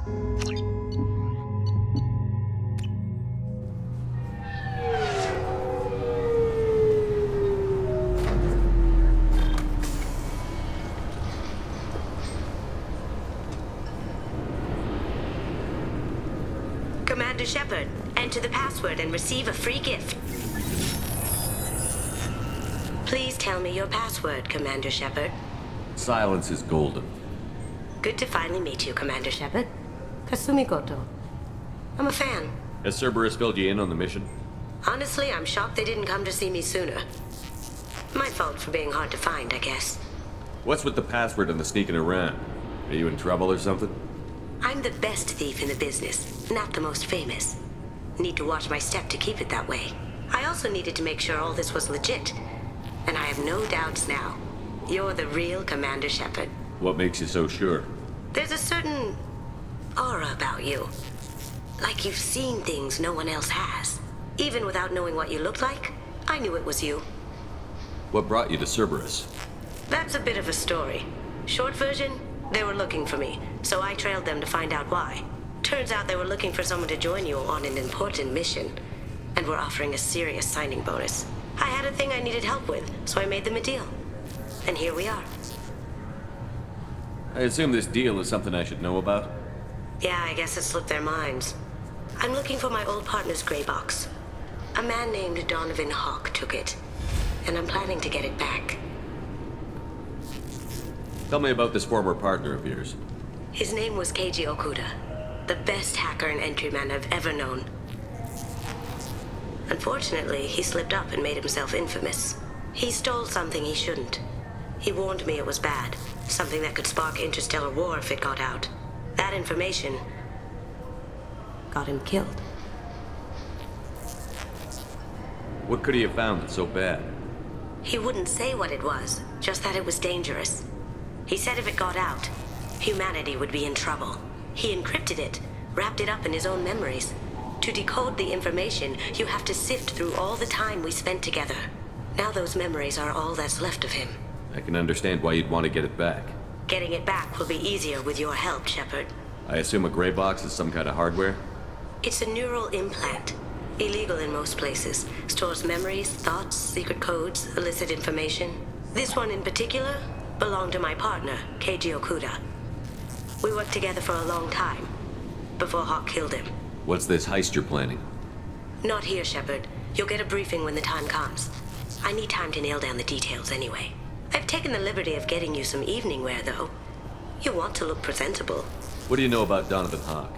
Commander Shepard, enter the password and receive a free gift. Please tell me your password, Commander Shepard. Silence is golden. Good to finally meet you, Commander Shepard. Kasumi Koto. I'm a fan. Has Cerberus filled you in on the mission? Honestly, I'm shocked they didn't come to see me sooner. My fault for being hard to find, I guess. What's with the password and the sneaking around? Are you in trouble or something? I'm the best thief in the business, not the most famous. Need to watch my step to keep it that way. I also needed to make sure all this was legit. And I have no doubts now. You're the real Commander Shepard. What makes you so sure? There's a certain aura about you. Like you've seen things no one else has. Even without knowing what you looked like, I knew it was you. What brought you to Cerberus? That's a bit of a story. Short version, they were looking for me, so I trailed them to find out why. Turns out they were looking for someone to join you on an important mission, and were offering a serious signing bonus. I had a thing I needed help with, so I made them a deal. And here we are. I assume this deal is something I should know about? Yeah, I guess it slipped their minds. I'm looking for my old partner's gray box. A man named Donovan Hawk took it, and I'm planning to get it back. Tell me about this former partner of yours. His name was Keiji Okuda, the best hacker and entryman I've ever known. Unfortunately, he slipped up and made himself infamous. He stole something he shouldn't. He warned me it was bad, something that could spark interstellar war if it got out. That information got him killed. What could he have found that's so bad? He wouldn't say what it was, just that it was dangerous. He said if it got out, humanity would be in trouble. He encrypted it, wrapped it up in his own memories. To decode the information, you have to sift through all the time we spent together. Now those memories are all that's left of him. I can understand why you'd want to get it back. Getting it back will be easier with your help, Shepard. I assume a gray box is some kind of hardware? It's a neural implant. Illegal in most places. Stores memories, thoughts, secret codes, illicit information. This one in particular belonged to my partner, Keiji Okuda. We worked together for a long time, before Hawk killed him. What's this heist you're planning? Not here, Shepard. You'll get a briefing when the time comes. I need time to nail down the details anyway. I've taken the liberty of getting you some evening wear, though. You want to look presentable. What do you know about Donovan Hawk?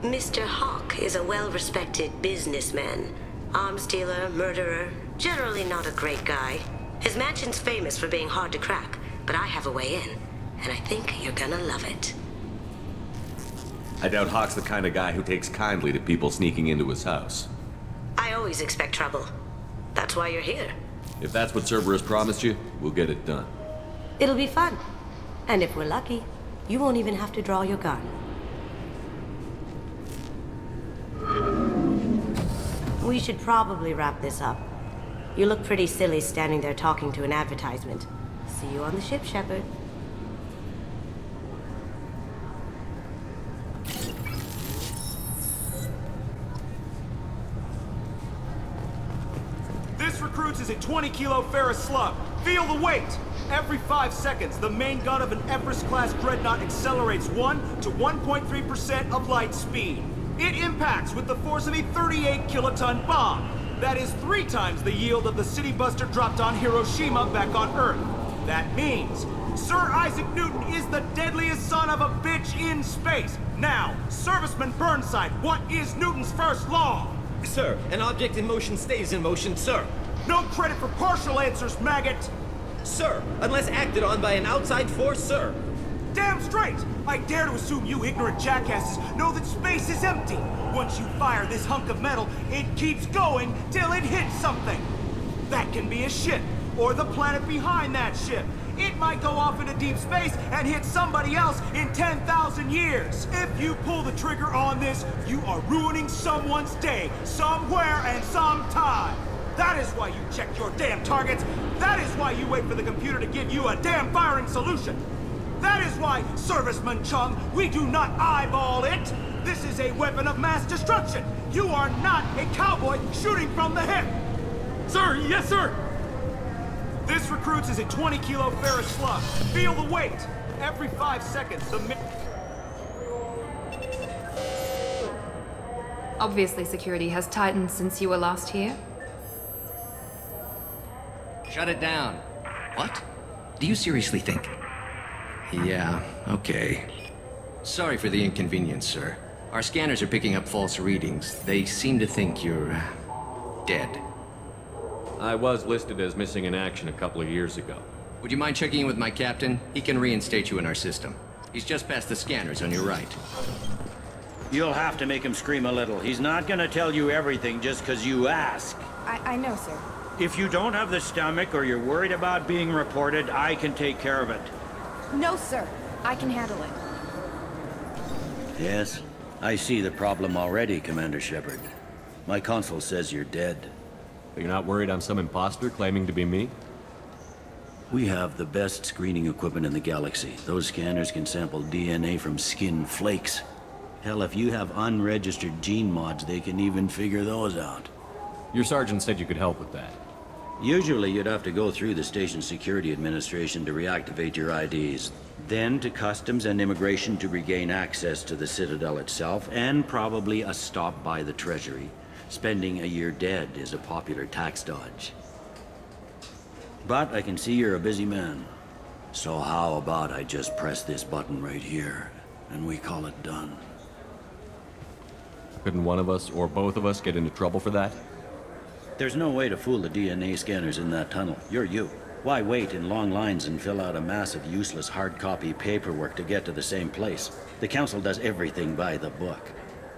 Mr. Hawk is a well-respected businessman. Arms dealer, murderer, generally not a great guy. His mansion's famous for being hard to crack, but I have a way in, and I think you're gonna love it. I doubt Hawk's the kind of guy who takes kindly to people sneaking into his house. I always expect trouble. That's why you're here. If that's what Cerberus promised you, we'll get it done. It'll be fun. And if we're lucky, you won't even have to draw your gun. We should probably wrap this up. You look pretty silly standing there talking to an advertisement. See you on the ship, Shepard. This recruits is a 20-kilo ferrous slug. Feel the weight! Every 5 seconds, the main gun of an Everest-class dreadnought accelerates 1 to 1.3% of light speed. It impacts with the force of a 38-kiloton bomb. That is 3 times the yield of the city buster dropped on Hiroshima back on Earth. That means Sir Isaac Newton is the deadliest son of a bitch in space. Now, Serviceman Burnside, what is Newton's first law? Sir, an object in motion stays in motion, sir. No credit for partial answers, maggot! Sir, unless acted on by an outside force, sir. Damn straight! I dare to assume you ignorant jackasses know that space is empty. Once you fire this hunk of metal, it keeps going till it hits something. That can be a ship, or the planet behind that ship. It might go off into deep space and hit somebody else in 10,000 years. If you pull the trigger on this, you are ruining someone's day, somewhere and sometime. That is why you check your damn targets. That is why you wait for the computer to give you a damn firing solution. That is why, Serviceman Chung, we do not eyeball it! This is a weapon of mass destruction! You are not a cowboy shooting from the hip! Sir, yes, sir! This recruits is a 20-kilo ferrous slug. Feel the weight! Every 5 seconds, Obviously, security has tightened since you were last here. Shut it down. What? Do you seriously think? Yeah, okay. Sorry for the inconvenience, sir. Our scanners are picking up false readings. They seem to think you're dead. I was listed as missing in action a couple of years ago. Would you mind checking in with my captain? He can reinstate you in our system. He's just past the scanners on your right. You'll have to make him scream a little. He's not gonna tell you everything just 'cause you ask. I know, sir. If you don't have the stomach or you're worried about being reported, I can take care of it. No, sir. I can handle it. Yes, I see the problem already, Commander Shepard. My consul says you're dead. But you're not worried I'm some imposter claiming to be me? We have the best screening equipment in the galaxy. Those scanners can sample DNA from skin flakes. Hell, if you have unregistered gene mods, they can even figure those out. Your sergeant said you could help with that. Usually you'd have to go through the Station Security Administration to reactivate your IDs. Then to Customs and Immigration to regain access to the Citadel itself, and probably a stop by the Treasury. Spending a year dead is a popular tax dodge. But I can see you're a busy man. So how about I just press this button right here, and we call it done? Couldn't one of us, or both of us, get into trouble for that? There's no way to fool the DNA scanners in that tunnel. You're you. Why wait in long lines and fill out a massive useless hard copy paperwork to get to the same place? The Council does everything by the book.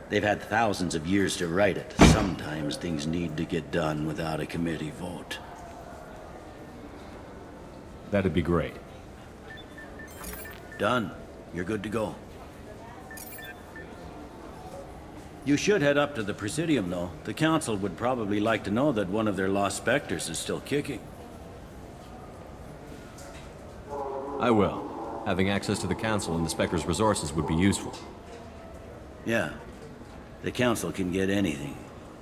They've had thousands of years to write it. Sometimes things need to get done without a committee vote. That'd be great. Done. You're good to go. You should head up to the Presidium, though. The Council would probably like to know that one of their lost specters is still kicking. I will. Having access to the Council and the Spectre's resources would be useful. Yeah. The Council can get anything.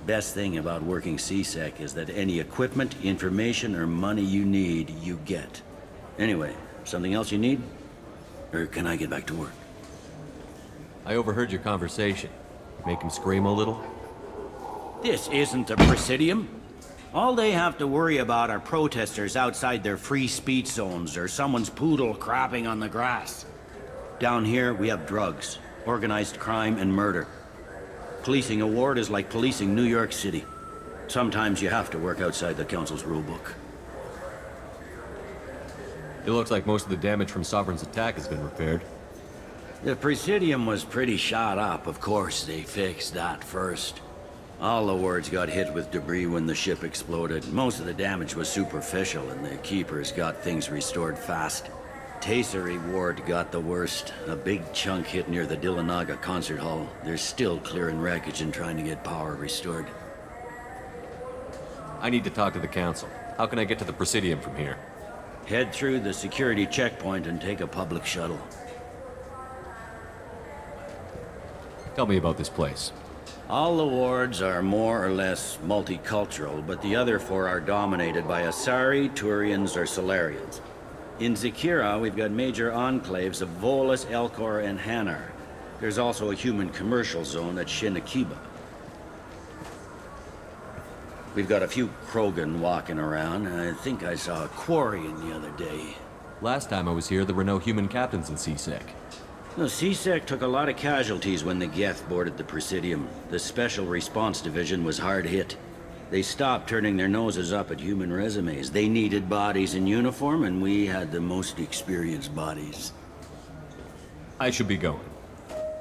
Best thing about working CSEC is that any equipment, information, or money you need, you get. Anyway, something else you need? Or can I get back to work? I overheard your conversation. Make him scream a little? This isn't the Presidium. All they have to worry about are protesters outside their free speech zones or someone's poodle crapping on the grass. Down here, we have drugs, organized crime, and murder. Policing a ward is like policing New York City. Sometimes you have to work outside the Council's rulebook. It looks like most of the damage from Sovereign's attack has been repaired. The Presidium was pretty shot up. Of course, they fixed that first. All the wards got hit with debris when the ship exploded. Most of the damage was superficial, and the Keepers got things restored fast. Tasery Ward got the worst. A big chunk hit near the Dillanaga concert hall. They're still clearing wreckage and trying to get power restored. I need to talk to the Council. How can I get to the Presidium from here? Head through the security checkpoint and take a public shuttle. Tell me about this place. All the wards are more or less multicultural, but the other four are dominated by Asari, Turians, or Solarians. In Zakira, we've got major enclaves of Volus, Elcor, and Hanar. There's also a human commercial zone at Shinakiba. We've got a few Krogan walking around, and I think I saw a Quarian the other day. Last time I was here, there were no human captains in CSEC. The CSEC took a lot of casualties when the Geth boarded the Presidium. The Special Response Division was hard hit. They stopped turning their noses up at human resumes. They needed bodies in uniform, and we had the most experienced bodies. I should be going.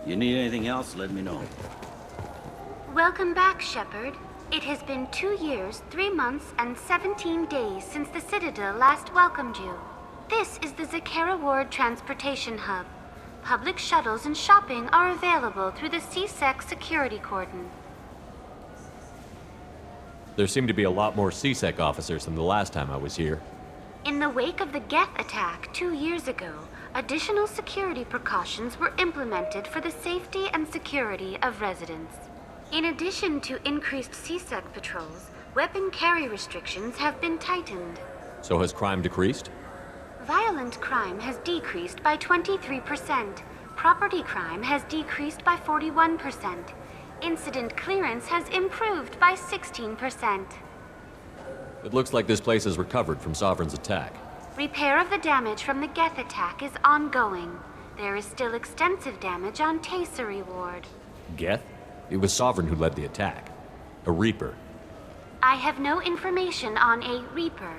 You need anything else, let me know. Welcome back, Shepard. It has been 2 years, 3 months, and 17 days since the Citadel last welcomed you. This is the Zakera Ward Transportation Hub. Public shuttles and shopping are available through the CSEC security cordon. There seem to be a lot more CSEC officers than the last time I was here. In the wake of the Geth attack 2 years ago, additional security precautions were implemented for the safety and security of residents. In addition to increased CSEC patrols, weapon carry restrictions have been tightened. So has crime decreased? Violent crime has decreased by 23%. Property crime has decreased by 41%. Incident clearance has improved by 16%. It looks like this place has recovered from Sovereign's attack. Repair of the damage from the Geth attack is ongoing. There is still extensive damage on Tasery Ward. Geth? It was Sovereign who led the attack. A Reaper. I have no information on a Reaper.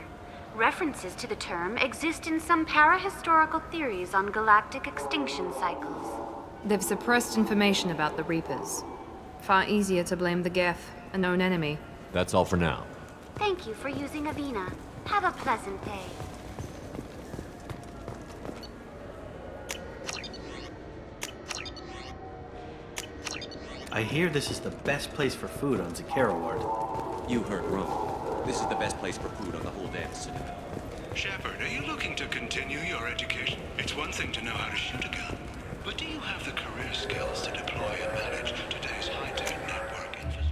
References to the term exist in some parahistorical theories on galactic extinction cycles. They've suppressed information about the Reapers. Far easier to blame the Geth, a known enemy. That's all for now. Thank you for using Avina. Have a pleasant day. I hear this is the best place for food on Zakera Ward. You heard wrong. This is the best place for food on the whole damn Citadel. Shepard, are you looking to continue your education? It's one thing to know how to shoot a gun, but do you have the career skills to deploy and manage today's high-tech network infrastructure?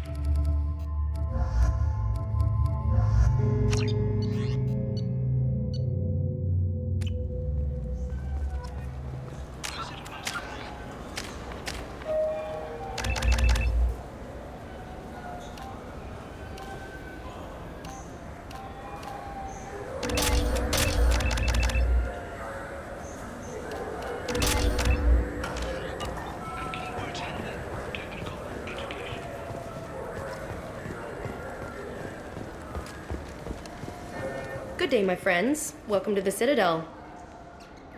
Good day, my friends. Welcome to the Citadel.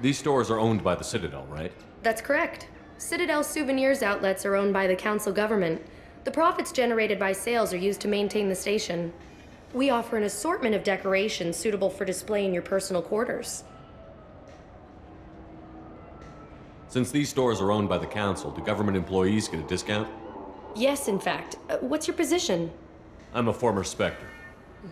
These stores are owned by the Citadel, right? That's correct. Citadel souvenirs outlets are owned by the council government. The profits generated by sales are used to maintain the station. We offer an assortment of decorations suitable for display in your personal quarters. Since these stores are owned by the council, do government employees get a discount? Yes, in fact. What's your position? I'm a former Spectre.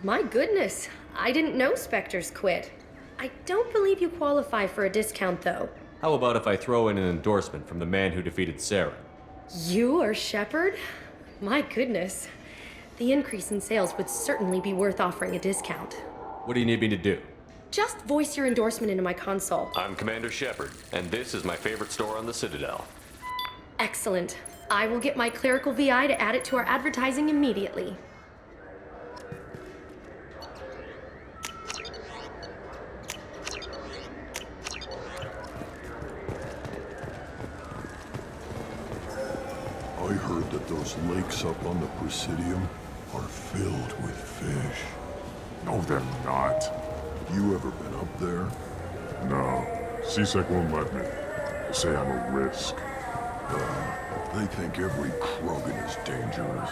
My goodness. I didn't know Spectres quit. I don't believe you qualify for a discount, though. How about if I throw in an endorsement from the man who defeated Saren? You are Shepard? My goodness. The increase in sales would certainly be worth offering a discount. What do you need me to do? Just voice your endorsement into my console. I'm Commander Shepard, and this is my favorite store on the Citadel. Excellent. I will get my clerical VI to add it to our advertising immediately. I heard that those lakes up on the Presidium are filled with fish. No, they're not. You ever been up there? No. CSEC won't let me. They say I'm a risk. They think every Krogan is dangerous.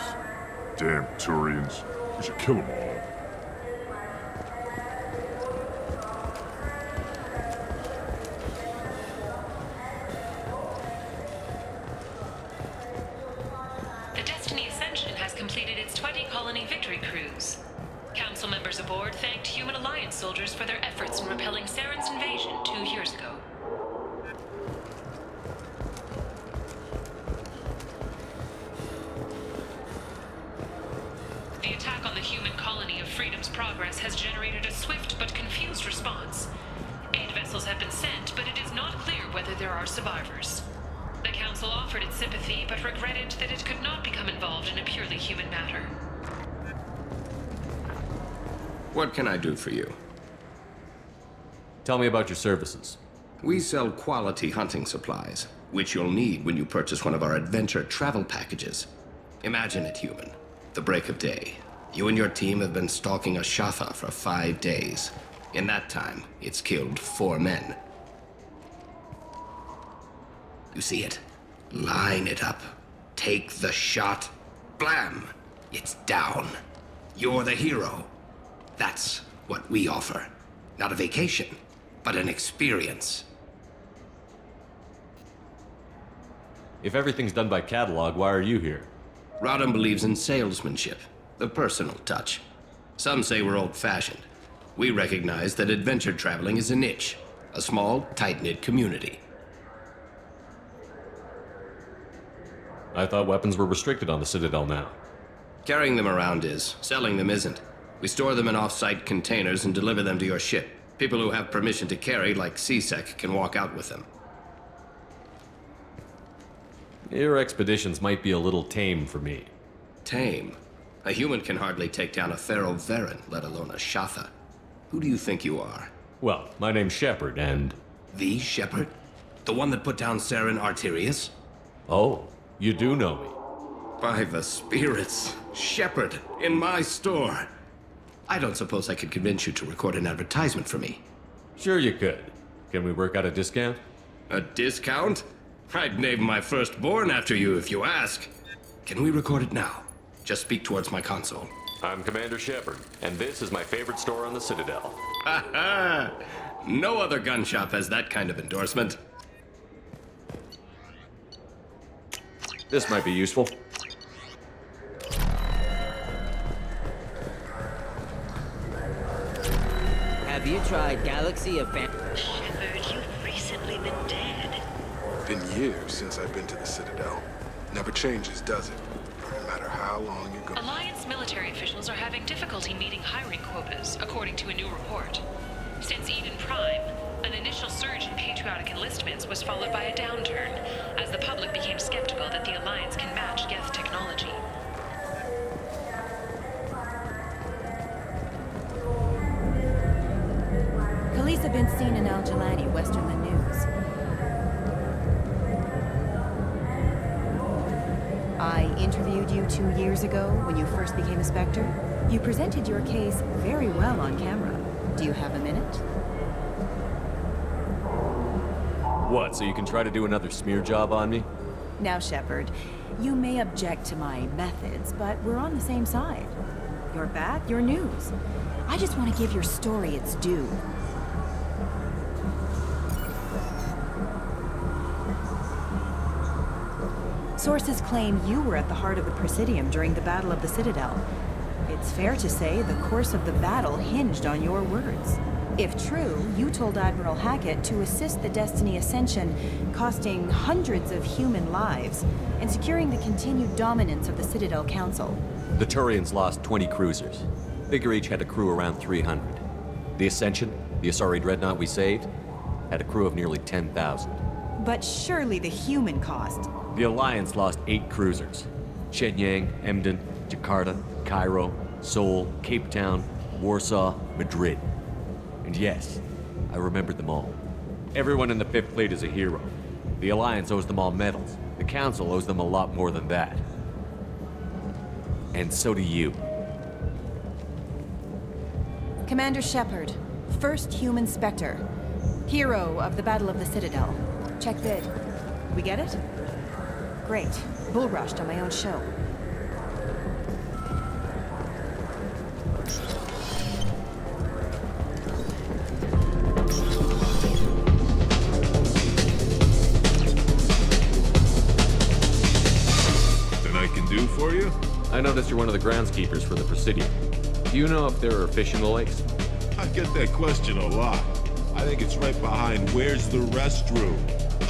Damn Turians. We should kill them all. The Destiny Ascension has completed its 20-colony victory cruise. Council members aboard thanked Human Alliance soldiers for their efforts in repelling Saren's invasion 2 years ago. The attack on the human colony of Freedom's Progress has generated a swift but confused response. Aid vessels have been sent, but it is not clear whether there are survivors. The Council offered its sympathy, but regretted that it could not become involved in a purely human matter. What can I do for you? Tell me about your services. We sell quality hunting supplies, which you'll need when you purchase one of our adventure travel packages. Imagine it, human. The break of day. You and your team have been stalking a Shatha for 5 days. In that time, it's killed 4 men. You see it? Line it up. Take the shot. Blam! It's down. You're the hero. That's what we offer. Not a vacation, but an experience. If everything's done by catalog, why are you here? Rodham believes in salesmanship, the personal touch. Some say we're old-fashioned. We recognize that adventure traveling is a niche, a small, tight-knit community. I thought weapons were restricted on the Citadel now. Carrying them around is. Selling them isn't. We store them in off-site containers and deliver them to your ship. People who have permission to carry, like CSEC, can walk out with them. Your expeditions might be a little tame for me. Tame? A human can hardly take down a Pharaoh Varen, let alone a Shatha. Who do you think you are? Well, my name's Shepard, and... The Shepard? The one that put down Saren Arterius? Oh, you do know me. By the spirits. Shepard, in my store. I don't suppose I could convince you to record an advertisement for me. Sure you could. Can we work out a discount? A discount? I'd name my firstborn after you if you ask. Can we record it now? Just speak towards my console. I'm Commander Shepard, and this is my favorite store on the Citadel. Ha ha! No other gun shop has that kind of endorsement. This might be useful. Have you tried Galaxy of Shepard, you've recently been dead. Been years since I've been to the Citadel. Never changes, does it? No matter how long you go. Alliance military officials are having difficulty meeting hiring quotas, according to a new report. Since Eden Prime, an initial surge in patriotic enlistments was followed by a downturn, as the public became skeptical that the Alliance can match Geth technology. Police have been seen in Al Jalani, Westerland News. I interviewed you 2 years ago when you first became a Spectre. You presented your case very well on camera. Do you have a minute? What, so you can try to do another smear job on me? Now, Shepard, you may object to my methods, but we're on the same side. You're back, you're news. I just want to give your story its due. Sources claim you were at the heart of the Presidium during the Battle of the Citadel. It's fair to say the course of the battle hinged on your words. If true, you told Admiral Hackett to assist the Destiny Ascension, costing hundreds of human lives, and securing the continued dominance of the Citadel Council. The Turians lost 20 cruisers. Figure each had a crew around 300. The Ascension, the Asari dreadnought we saved, had a crew of nearly 10,000. But surely the human cost. The Alliance lost 8 cruisers. Shenyang, Emden, Jakarta, Cairo, Seoul, Cape Town, Warsaw, Madrid. And yes, I remembered them all. Everyone in the 5th Fleet is a hero. The Alliance owes them all medals. The Council owes them a lot more than that. And so do you. Commander Shepard, first human Spectre. Hero of the Battle of the Citadel. Check vid. We get it? Great. Bull rushed on my own show. Nothing I can do for you? I noticed you're one of the groundskeepers for the Presidium. Do you know if there are fish in the lakes? I get that question a lot. I think it's right behind where's the restroom.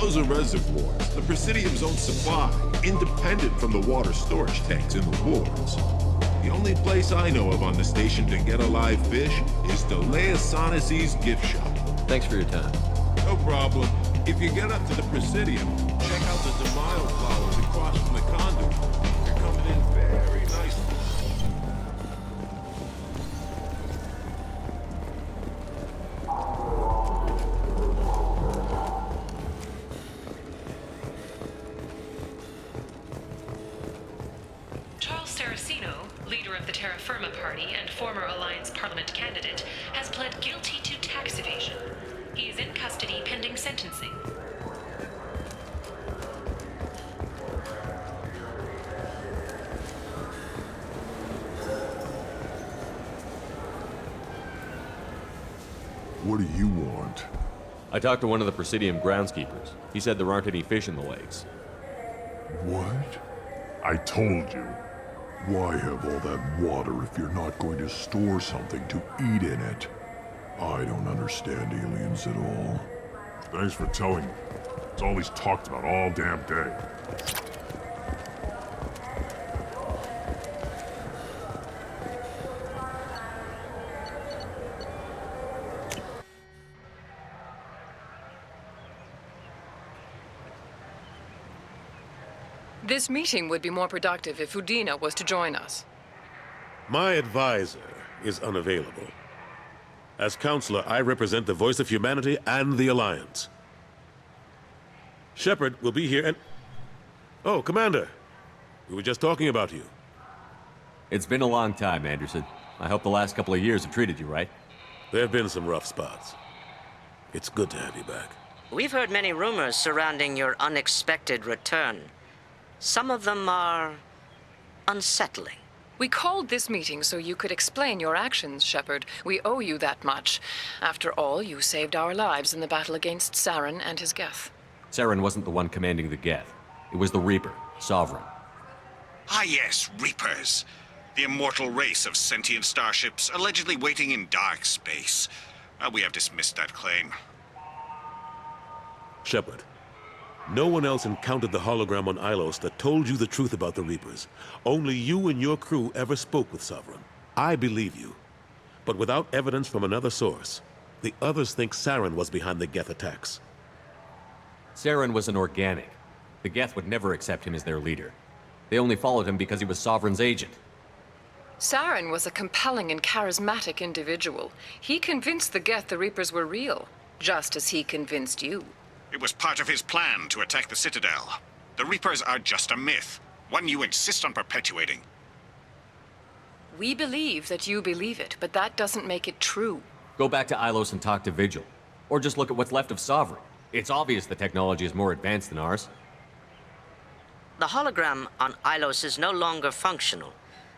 Those are reservoirs, the Presidium's own supply, independent from the water storage tanks in the wards. The only place I know of on the station to get a live fish is Delea Sonesi's gift shop. Thanks for your time. No problem. If you get up to the Presidium, check out the DeMaio flowers across from the conduit. They're coming in very nicely. leader of the Terra Firma Party and former Alliance Parliament candidate, has pled guilty to tax evasion. He is in custody pending sentencing. What do you want? I talked to one of the Presidium groundskeepers. He said there aren't any fish in the lakes. What? I told you. Why have all that water if you're not going to store something to eat in it? I don't understand aliens at all. Thanks for telling me. It's all he's talked about all damn day. This meeting would be more productive if Udina was to join us. My advisor is unavailable. As counselor, I represent the voice of humanity and the Alliance. Shepard will be here and... Oh, Commander. We were just talking about you. It's been a long time, Anderson. I hope the last couple of years have treated you right. There have been some rough spots. It's good to have you back. We've heard many rumors surrounding your unexpected return. Some of them are unsettling. We called this meeting so you could explain your actions, Shepard. We owe you that much. After all, you saved our lives in the battle against Saren and his Geth. Saren wasn't the one commanding the Geth. It was the Reaper, Sovereign. Ah yes, Reapers. The immortal race of sentient starships allegedly waiting in dark space. We have dismissed that claim. Shepard, no one else encountered the hologram on Ilos that told you the truth about the Reapers. Only you and your crew ever spoke with Sovereign. I believe you. But without evidence from another source, the others think Saren was behind the Geth attacks. Saren was an organic. The Geth would never accept him as their leader. They only followed him because he was Sovereign's agent. Saren was a compelling and charismatic individual. He convinced the Geth the Reapers were real, just as he convinced you. It was part of his plan to attack the Citadel. The Reapers are just a myth, one you insist on perpetuating. We believe that you believe it, but that doesn't make it true. Go back to Ilos and talk to Vigil. Or just look at what's left of Sovereign. It's obvious the technology is more advanced than ours. The hologram on Ilos is no longer functional,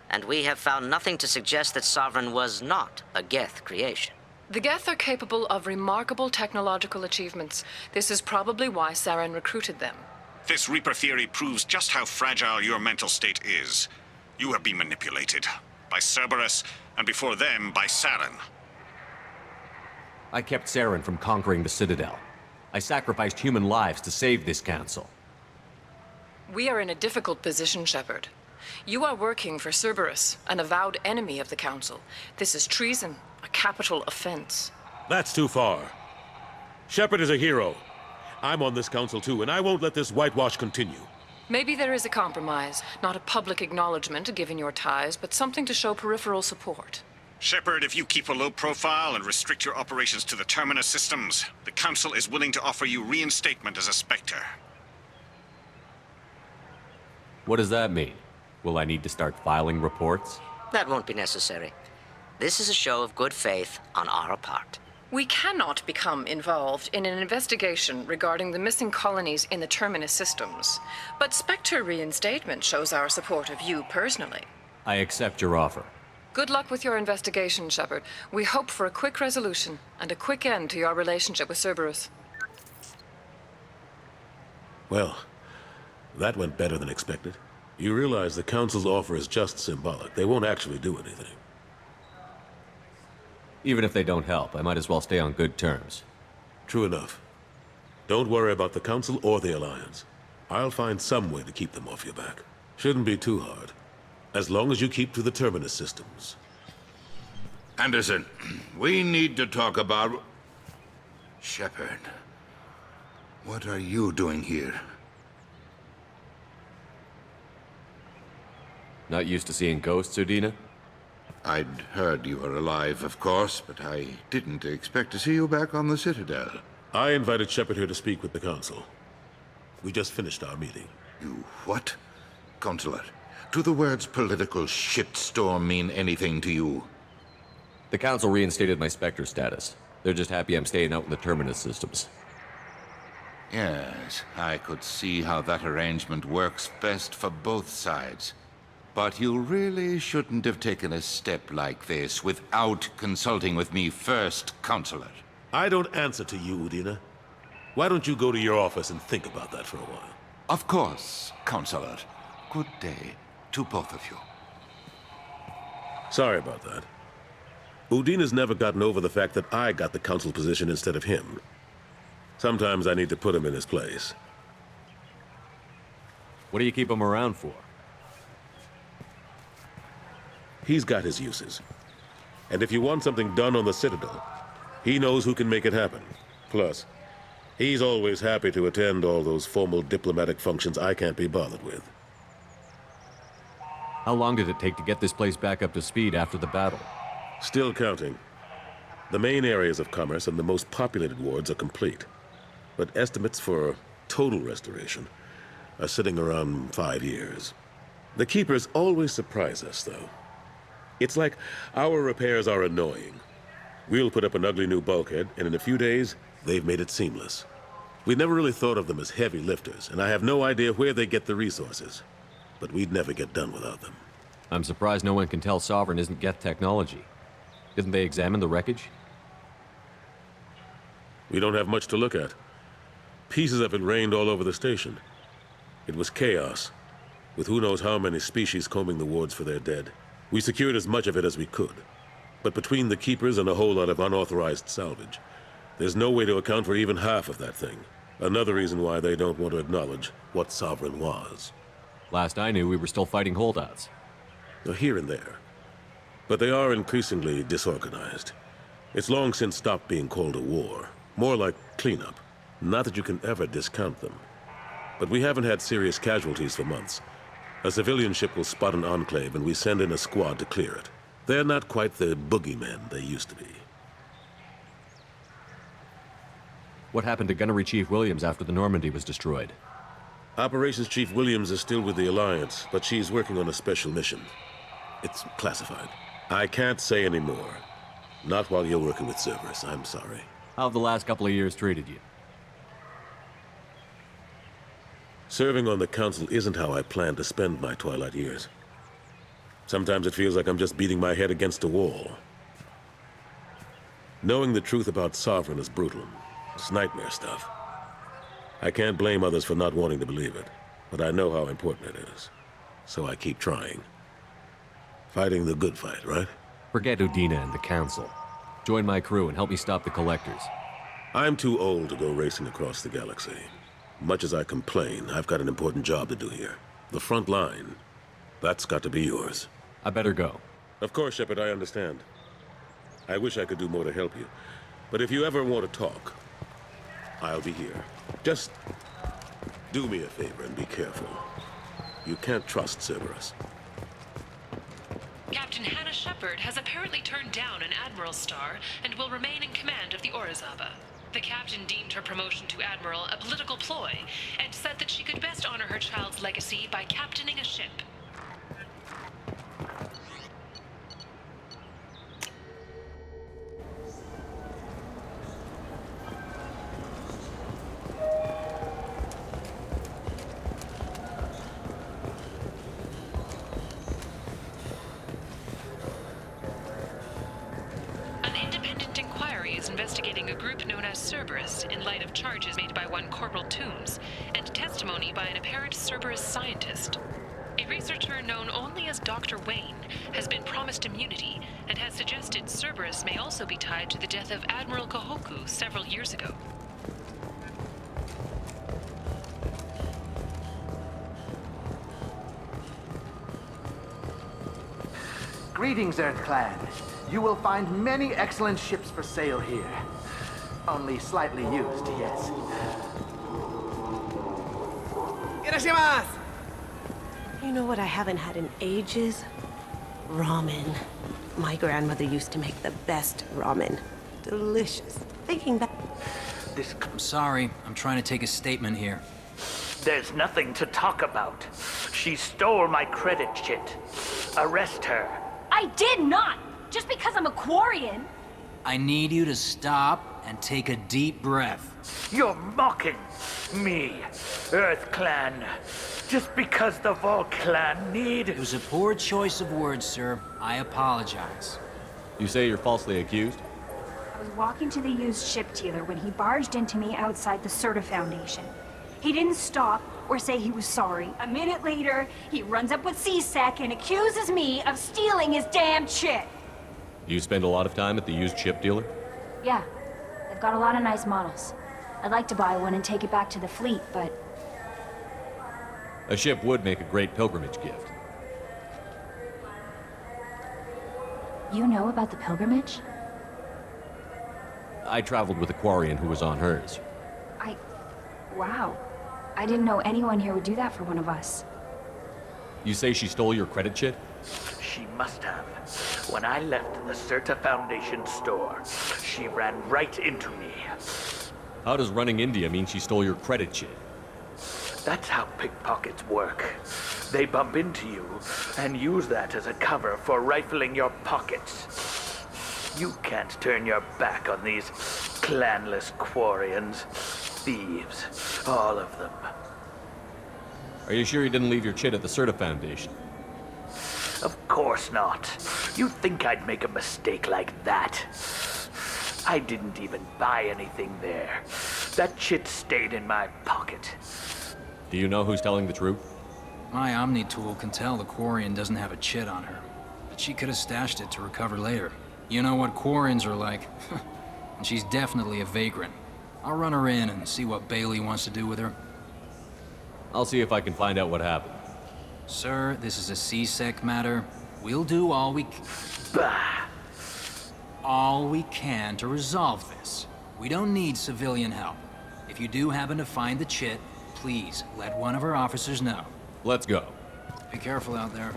and we have found nothing to suggest that Sovereign was not a Geth creation. The Geth are capable of remarkable technological achievements. This is probably why Saren recruited them. This Reaper theory proves just how fragile your mental state is. You have been manipulated. By Cerberus, and before them, by Saren. I kept Saren from conquering the Citadel. I sacrificed human lives to save this council. We are in a difficult position, Shepard. You are working for Cerberus, an avowed enemy of the Council. This is treason, a capital offense. That's too far. Shepard is a hero. I'm on this council too, and I won't let this whitewash continue. Maybe there is a compromise. Not a public acknowledgement given your ties, but something to show peripheral support. Shepard, if you keep a low profile and restrict your operations to the Terminus systems, the Council is willing to offer you reinstatement as a Spectre. What does that mean? Will I need to start filing reports? That won't be necessary. This is a show of good faith on our part. We cannot become involved in an investigation regarding the missing colonies in the Terminus systems. But Spectre reinstatement shows our support of you personally. I accept your offer. Good luck with your investigation, Shepard. We hope for a quick resolution and a quick end to your relationship with Cerberus. Well, that went better than expected. You realize the Council's offer is just symbolic. They won't actually do anything. Even if they don't help, I might as well stay on good terms. True enough. Don't worry about the Council or the Alliance. I'll find some way to keep them off your back. Shouldn't be too hard. As long as you keep to the Terminus systems. Anderson, we need to talk about... Shepard. What are you doing here? Not used to seeing ghosts, Udina? I'd heard you were alive, of course, but I didn't expect to see you back on the Citadel. I invited Shepard here to speak with the Council. We just finished our meeting. You what? Consular, do the words political shitstorm mean anything to you? The Council reinstated my Spectre status. They're just happy I'm staying out in the Terminus systems. Yes, I could see how that arrangement works best for both sides. But you really shouldn't have taken a step like this without consulting with me first, Consular. I don't answer to you, Udina. Why don't you go to your office and think about that for a while? Of course, Consular. Good day to both of you. Sorry about that. Udina's never gotten over the fact that I got the council position instead of him. Sometimes I need to put him in his place. What do you keep him around for? He's got his uses. And if you want something done on the Citadel, he knows who can make it happen. Plus, he's always happy to attend all those formal diplomatic functions I can't be bothered with. How long did it take to get this place back up to speed after the battle? Still counting. The main areas of commerce and the most populated wards are complete. But estimates for total restoration are sitting around 5 years. The Keepers always surprise us, though. It's like our repairs are annoying. We'll put up an ugly new bulkhead, and in a few days, they've made it seamless. We never really thought of them as heavy lifters, and I have no idea where they get the resources. But we'd never get done without them. I'm surprised no one can tell Sovereign isn't Geth technology. Didn't they examine the wreckage? We don't have much to look at. Pieces of it rained all over the station. It was chaos, with who knows how many species combing the wards for their dead. We secured as much of it as we could. But between the Keepers and a whole lot of unauthorized salvage, there's no way to account for even half of that thing. Another reason why they don't want to acknowledge what Sovereign was. Last I knew, we were still fighting holdouts. Here and there. But they are increasingly disorganized. It's long since stopped being called a war. More like cleanup. Not that you can ever discount them. But we haven't had serious casualties for months. A civilian ship will spot an enclave and we send in a squad to clear it. They're not quite the boogeymen they used to be. What happened to Gunnery Chief Williams after the Normandy was destroyed? Operations Chief Williams is still with the Alliance, but she's working on a special mission. It's classified. I can't say any more. Not while you're working with Cerberus, I'm sorry. How have the last couple of years treated you? Serving on the Council isn't how I plan to spend my twilight years. Sometimes it feels like I'm just beating my head against a wall. Knowing the truth about Sovereign is brutal. It's nightmare stuff. I can't blame others for not wanting to believe it, but I know how important it is. So I keep trying. Fighting the good fight, right? Forget Udina and the Council. Join my crew and help me stop the Collectors. I'm too old to go racing across the galaxy. Much as I complain, I've got an important job to do here. The front line. That's got to be yours. I better go. Of course, Shepard, I understand. I wish I could do more to help you. But if you ever want to talk, I'll be here. Just do me a favor and be careful. You can't trust Cerberus. Captain Hannah Shepard has apparently turned down an Admiral's star and will remain in command of the Orizaba. The captain deemed her promotion to Admiral a political ploy and said that she could best honor her child's legacy by captaining a ship. Investigating a group known as Cerberus in light of charges made by one Corporal Toombs and testimony by an apparent Cerberus scientist. A researcher known only as Dr. Wayne has been promised immunity and has suggested Cerberus may also be tied to the death of Admiral Kohoku several years ago. Greetings, Earth Clan. You will find many excellent ships for sale here. Only slightly used, yes. You know what I haven't had in ages? Ramen. My grandmother used to make the best ramen. Delicious. Thinking back... I'm sorry. I'm trying to take a statement here. There's nothing to talk about. She stole my credit chit. Arrest her. I did not! Just because I'm a Quarian. I need you to stop and take a deep breath. You're mocking me, Earth Clan. Just because the Vol Clan need... It was a poor choice of words, sir. I apologize. You say you're falsely accused? I was walking to the used ship dealer when he barged into me outside the Serta Foundation. He didn't stop or say he was sorry. A minute later, he runs up with C-Sec and accuses me of stealing his damn chit. Do you spend a lot of time at the used ship dealer? Yeah, they've got a lot of nice models. I'd like to buy one and take it back to the fleet, but A ship would make a great pilgrimage gift. you know about the pilgrimage? I traveled with a Quarian who was on hers. Wow. I didn't know anyone here would do that for one of us. You say she stole your credit chit? She must have. When I left the Certa Foundation store, she ran right into me. How does running India mean she stole your credit chit? That's how pickpockets work. They bump into you and use that as a cover for rifling your pockets. You can't turn your back on these clanless Quarians. Thieves, all of them. Are you sure you didn't leave your chit at the Certa Foundation? Of course not. You'd think I'd make a mistake like that. I didn't even buy anything there. That chit stayed in my pocket. Do you know who's telling the truth? My Omni tool can tell the Quarian doesn't have a chit on her, but she could have stashed it to recover later. You know what Quarians are like. And she's definitely a vagrant. I'll run her in and see what Bailey wants to do with her. I'll see if I can find out what happened. Sir, this is a C-Sec matter. We'll do all we can to resolve this. We don't need civilian help. If you do happen to find the chit, please let one of our officers know. Let's go. Be careful out there.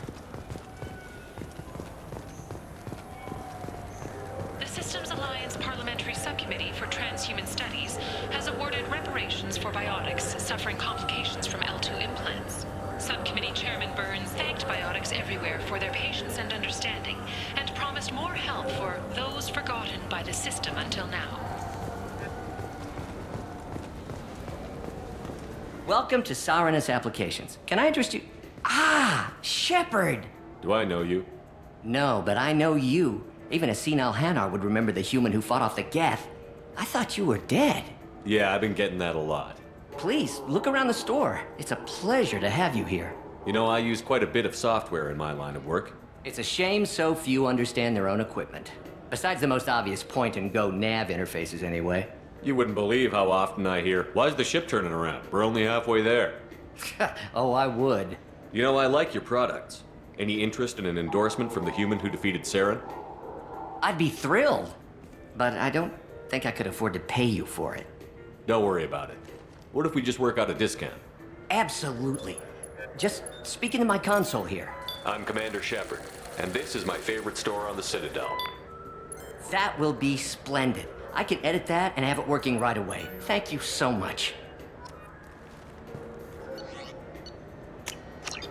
The Systems Alliance Parliamentary Subcommittee for Transhuman Studies has awarded reparations for biotics suffering complications from L2 implants. Subcommittee Chairman Burns thanked biotics everywhere for their patience and understanding, and promised more help for those forgotten by the system until now. Welcome to Saranus Applications. Can I interest you? Ah, Shepard! Do I know you? No, but I know you. Even a senile Hanar would remember the human who fought off the Geth. I thought you were dead. Yeah, I've been getting that a lot. Please, look around the store. It's a pleasure to have you here. You know, I use quite a bit of software in my line of work. It's a shame so few understand their own equipment. Besides the most obvious point-and-go nav interfaces, anyway. You wouldn't believe how often I hear, "Why is the ship turning around? We're only halfway there." Oh, I would. You know, I like your products. Any interest in an endorsement from the human who defeated Saren? I'd be thrilled. But I don't think I could afford to pay you for it. Don't worry about it. What if we just work out a discount? Absolutely. Just speak into my console here. I'm Commander Shepard, and this is my favorite store on the Citadel. That will be splendid. I can edit that and have it working right away. Thank you so much.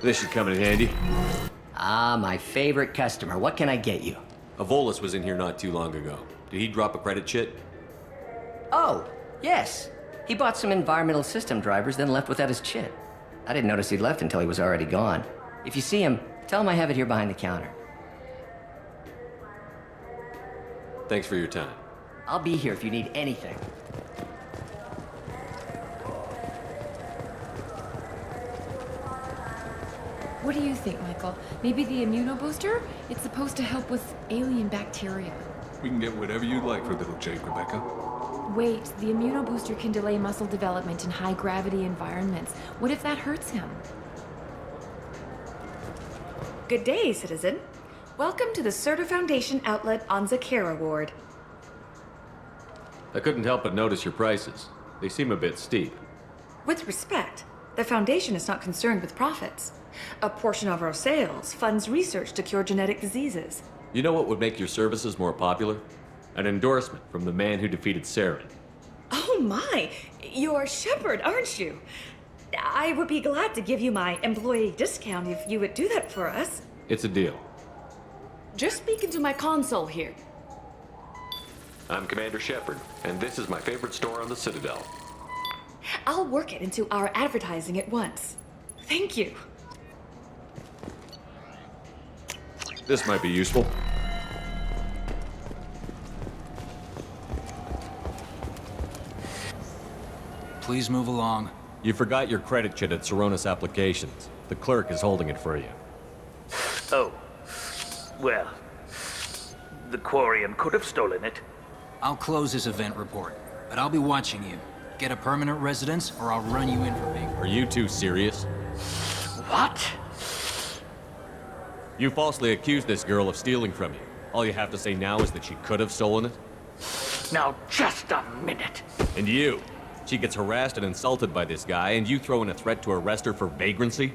This should come in handy. Ah, my favorite customer. What can I get you? Volus was in here not too long ago. Did he drop a credit chit? Oh, yes. He bought some environmental system drivers, then left without his chit. I didn't notice he'd left until he was already gone. If you see him, tell him I have it here behind the counter. Thanks for your time. I'll be here if you need anything. What do you think, Michael? Maybe the immunobooster? It's supposed to help with alien bacteria. We can get whatever you'd like for little Jake, Rebecca. Wait, the immunobooster can delay muscle development in high-gravity environments. What if that hurts him? Good day, citizen. Welcome to the Certa Foundation outlet on Zakera Ward. I couldn't help but notice your prices. They seem a bit steep. With respect, the Foundation is not concerned with profits. A portion of our sales funds research to cure genetic diseases. You know what would make your services more popular? An endorsement from the man who defeated Saren. Oh my! You're Shepard, aren't you? I would be glad to give you my employee discount if you would do that for us. It's a deal. Just speak into my console here. I'm Commander Shepard, and this is my favorite store on the Citadel. I'll work it into our advertising at once. Thank you. This might be useful. Please move along. You forgot your credit chit at Saranus Applications. The clerk is holding it for you. Oh. Well, The Quarian could have stolen it. I'll close this event report, but I'll be watching you. Get a permanent residence, or I'll run you in for big. Are you two serious? What? You falsely accused this girl of stealing from you. All you have to say now is that she could have stolen it? Now, just a minute. And you? She gets harassed and insulted by this guy, and you throw in a threat to arrest her for vagrancy?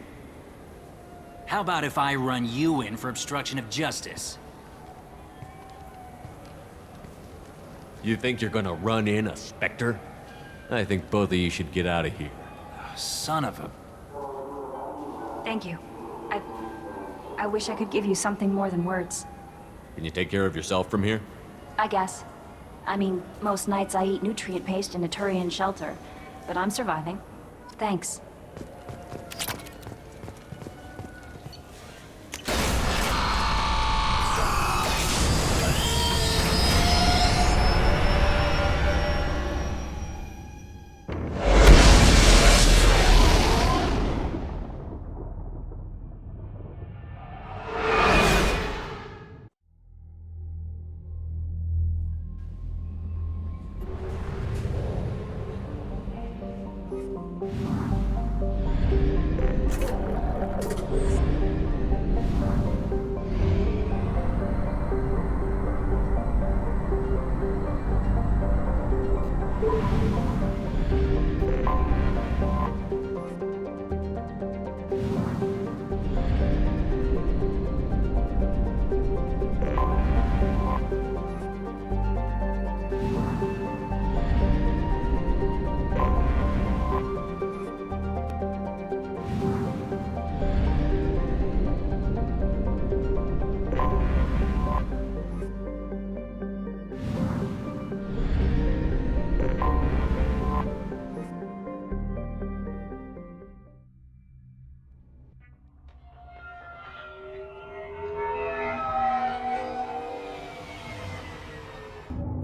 How about if I run you in for obstruction of justice? You think you're gonna run in a Spectre? I think both of you should get out of here. Son of a... Thank you. I wish I could give you something more than words. Can you take care of yourself from here? I guess. I mean, most nights I eat nutrient paste in a Turian shelter, but I'm surviving. Thanks.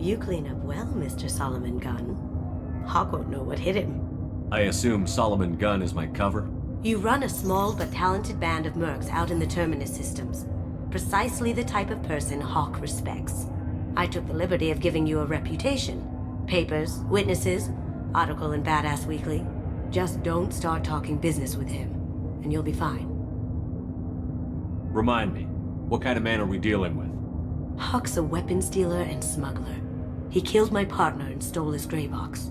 You clean up well, Mr. Solomon Gunn. Hawk won't know what hit him. I assume Solomon Gunn is my cover? You run a small but talented band of mercs out in the Terminus systems. Precisely the type of person Hawk respects. I took the liberty of giving you a reputation. Papers, witnesses, article in Badass Weekly. Just don't start talking business with him, and you'll be fine. Remind me, what kind of man are we dealing with? Hawk's a weapons dealer and smuggler. He killed my partner and stole his gray box.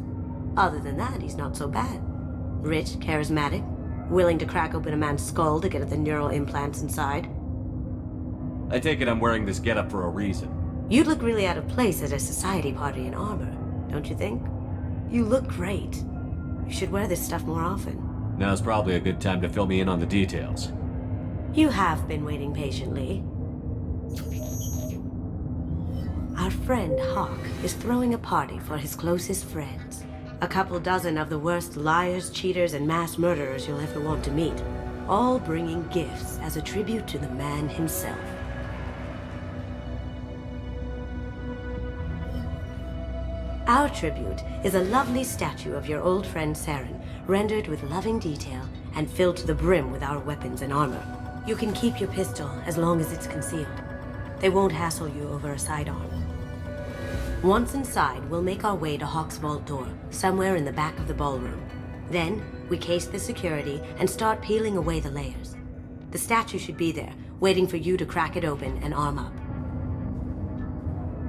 Other than that, he's not so bad. Rich, charismatic, willing to crack open a man's skull to get at the neural implants inside. I take it I'm wearing this getup for a reason. You'd look really out of place at a society party in armor, don't you think? You look great. You should wear this stuff more often. Now's probably a good time to fill me in on the details. You have been waiting patiently. Our friend Hawk is throwing a party for his closest friends. A couple dozen of the worst liars, cheaters, and mass murderers you'll ever want to meet. All bringing gifts as a tribute to the man himself. Our tribute is a lovely statue of your old friend Saren, rendered with loving detail and filled to the brim with our weapons and armor. You can keep your pistol as long as it's concealed. They won't hassle you over a sidearm. Once inside, we'll make our way to Hawk's vault door, somewhere in the back of the ballroom. Then, we case the security and start peeling away the layers. The statue should be there, waiting for you to crack it open and arm up.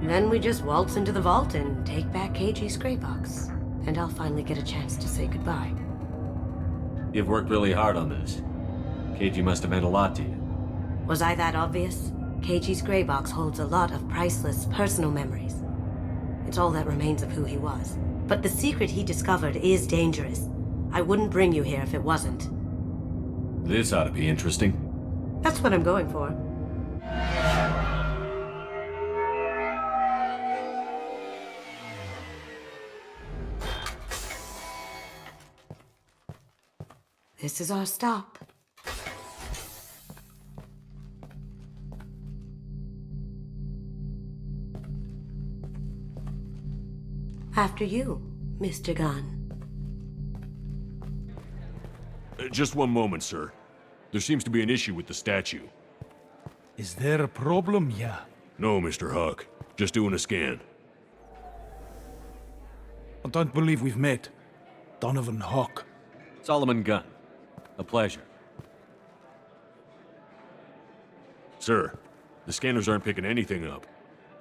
Then we just waltz into the vault and take back KG's gray box. And I'll finally get a chance to say goodbye. You've worked really hard on this. KG must have meant a lot to you. Was I that obvious? KG's gray box holds a lot of priceless personal memories. It's all that remains of who he was. But the secret he discovered is dangerous. I wouldn't bring you here if it wasn't. This ought to be interesting. That's what I'm going for. This is our stop. After you, Mr. Gunn. Just one moment, sir. There seems to be an issue with the statue. Is there a problem? Yeah. No, Mr. Huck. Just doing a scan. I don't believe we've met. Donovan Huck. Solomon Gunn. A pleasure. Sir, the scanners aren't picking anything up.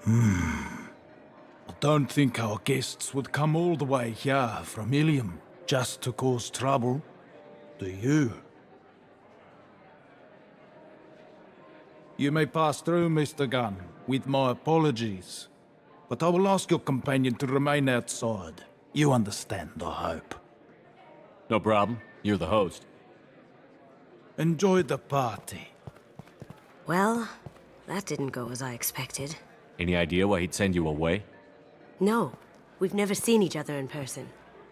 I don't think our guests would come all the way here from Ilium just to cause trouble. Do you? You may pass through, Mr. Gunn, with my apologies. But I will ask your companion to remain outside. You understand, I hope. No problem. You're the host. Enjoy the party. Well, that didn't go as I expected. Any idea why he'd send you away? No, we've never seen each other in person,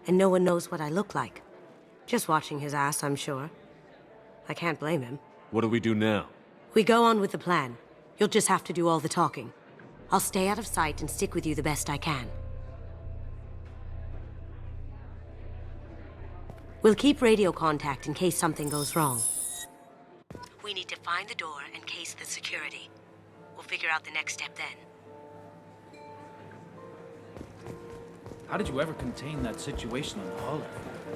and no one knows what I look like. Just watching his ass, I'm sure. I can't blame him. What do we do now? We go on with the plan. You'll just have to do all the talking. I'll stay out of sight and stick with you the best I can. We'll keep radio contact in case something goes wrong. We need to find the door and case the security. We'll figure out the next step then. How did you ever contain that situation on Hollow?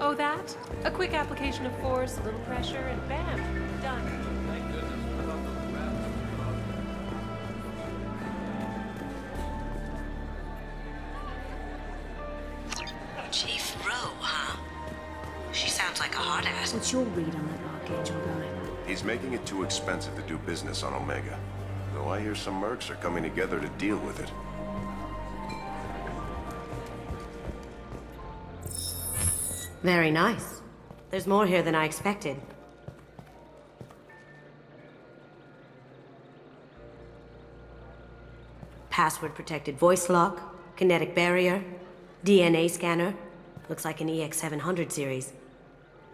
Oh, that? A quick application of force, a little pressure, and bam, done. Chief Rowe, huh? She sounds like a hard ass. What's your read on that Archangel guy? He's making it too expensive to do business on Omega. Though I hear some mercs are coming together to deal with it. Very nice. There's more here than I expected. Password-protected voice lock, kinetic barrier, DNA scanner. Looks like an EX700 series.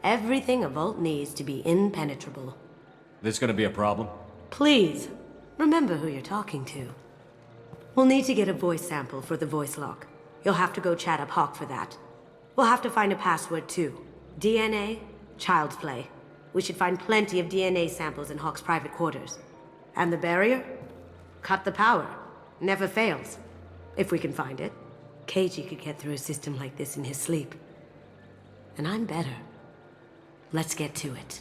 Everything a Vault needs to be impenetrable. This gonna be a problem? Please, remember who you're talking to. We'll need to get a voice sample for the voice lock. You'll have to go chat up Hawk for that. We'll have to find a password too. DNA, child's play. We should find plenty of DNA samples in Hawk's private quarters. And the barrier? Cut the power. Never fails. If we can find it. Keiji could get through a system like this in his sleep. And I'm better. Let's get to it.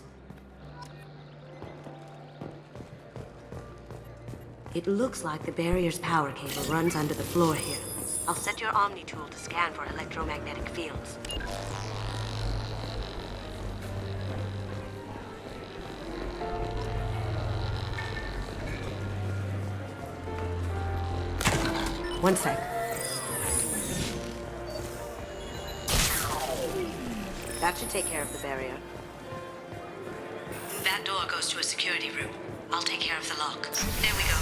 It looks like the barrier's power cable runs under the floor here. I'll set your Omni tool to scan for electromagnetic fields. One sec. That should take care of the barrier. That door goes to a security room. I'll take care of the lock. There we go.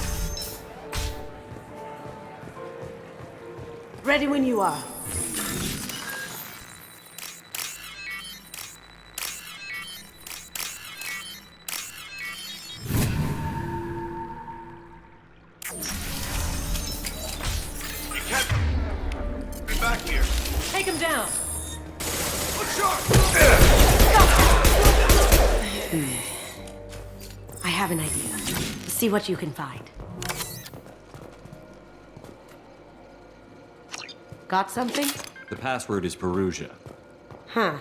Ready when you are. You can't... Get back here! Take him down! I have an idea. See what you can find. Got something? The password is Perugia. Huh.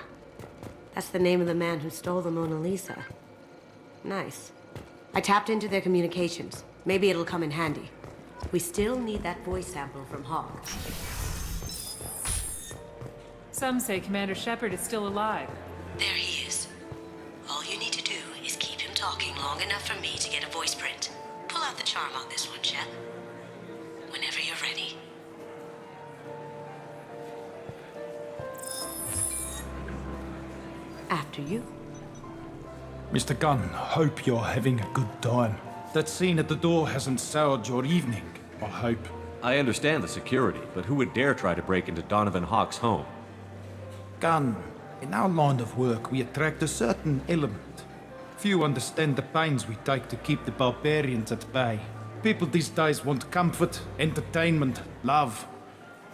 That's the name of the man who stole the Mona Lisa. Nice. I tapped into their communications. Maybe it'll come in handy. We still need that voice sample from Hawk. Some say Commander Shepard is still alive. There he is. All you need to do is keep him talking long enough for me to get a voice print. Pull out the charm on this one, Shep. Whenever you're ready. After you. Mr. Gunn, hope you're having a good time. That scene at the door hasn't soured your evening, I hope. I understand the security, but who would dare try to break into Donovan Hawk's home? Gunn, in our line of work, we attract a certain element. Few understand the pains we take to keep the barbarians at bay. People these days want comfort, entertainment, love.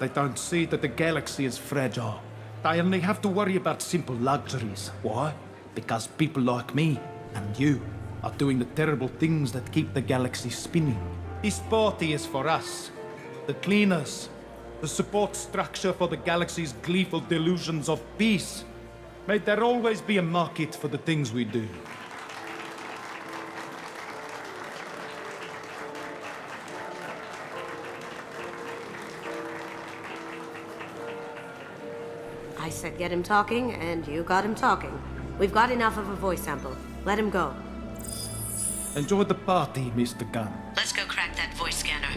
They don't see that the galaxy is fragile. They only have to worry about simple luxuries. Why? Because people like me and you are doing the terrible things that keep the galaxy spinning. This party is for us, the cleaners, the support structure for the galaxy's gleeful delusions of peace. May there always be a market for the things we do. I said get him talking, and you got him talking. We've got enough of a voice sample. Let him go. Enjoy the party, Mr. Gunn. Let's go crack that voice scanner.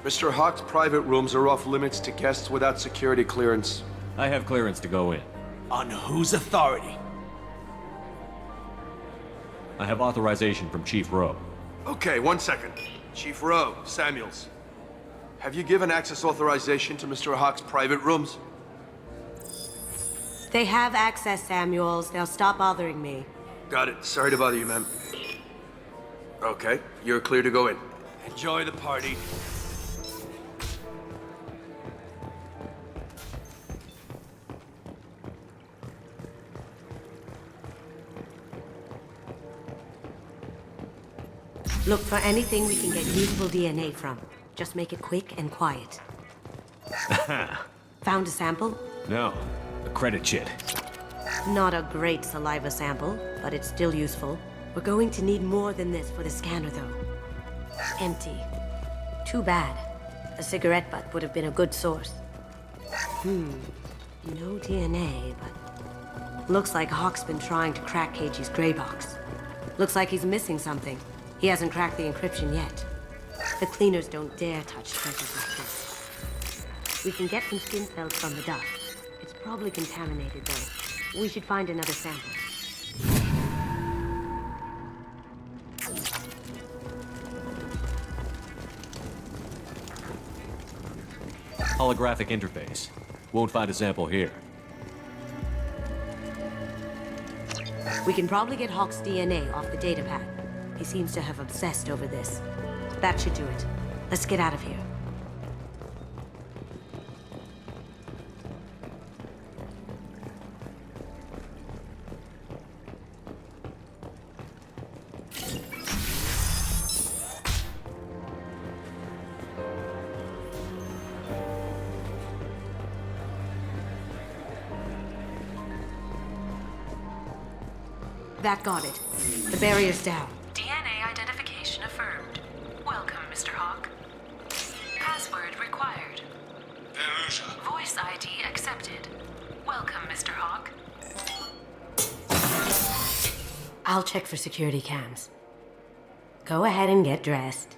Mr. Hawk's private rooms are off limits to guests without security clearance. I have clearance to go in. On whose authority? I have authorization from Chief Rowe. Okay, 1 second. Chief Rowe, Samuels. Have you given access authorization to Mr. Hawk's private rooms? They have access, Samuels. They'll stop bothering me. Got it. Sorry to bother you, ma'am. Okay, you're clear to go in. Enjoy the party. Look for anything we can get usable DNA from. Just make it quick and quiet. Found a sample? No, a credit chit. Not a great saliva sample, but it's still useful. We're going to need more than this for the scanner, though. Empty. Too bad. A cigarette butt would have been a good source. No DNA, but... Looks like Hawk's been trying to crack KG's gray box. Looks like he's missing something. He hasn't cracked the encryption yet. The cleaners don't dare touch treasures like this. We can get some skin cells from the dust. It's probably contaminated, though. We should find another sample. Holographic interface. Won't find a sample here. We can probably get Hawk's DNA off the datapad. He seems to have obsessed over this. That should do it. Let's get out of here. That got it. The barrier's down. DNA identification affirmed. Welcome, Mr. Hawk. Password required. Voice ID accepted. Welcome, Mr. Hawk. I'll check for security cams. Go ahead and get dressed.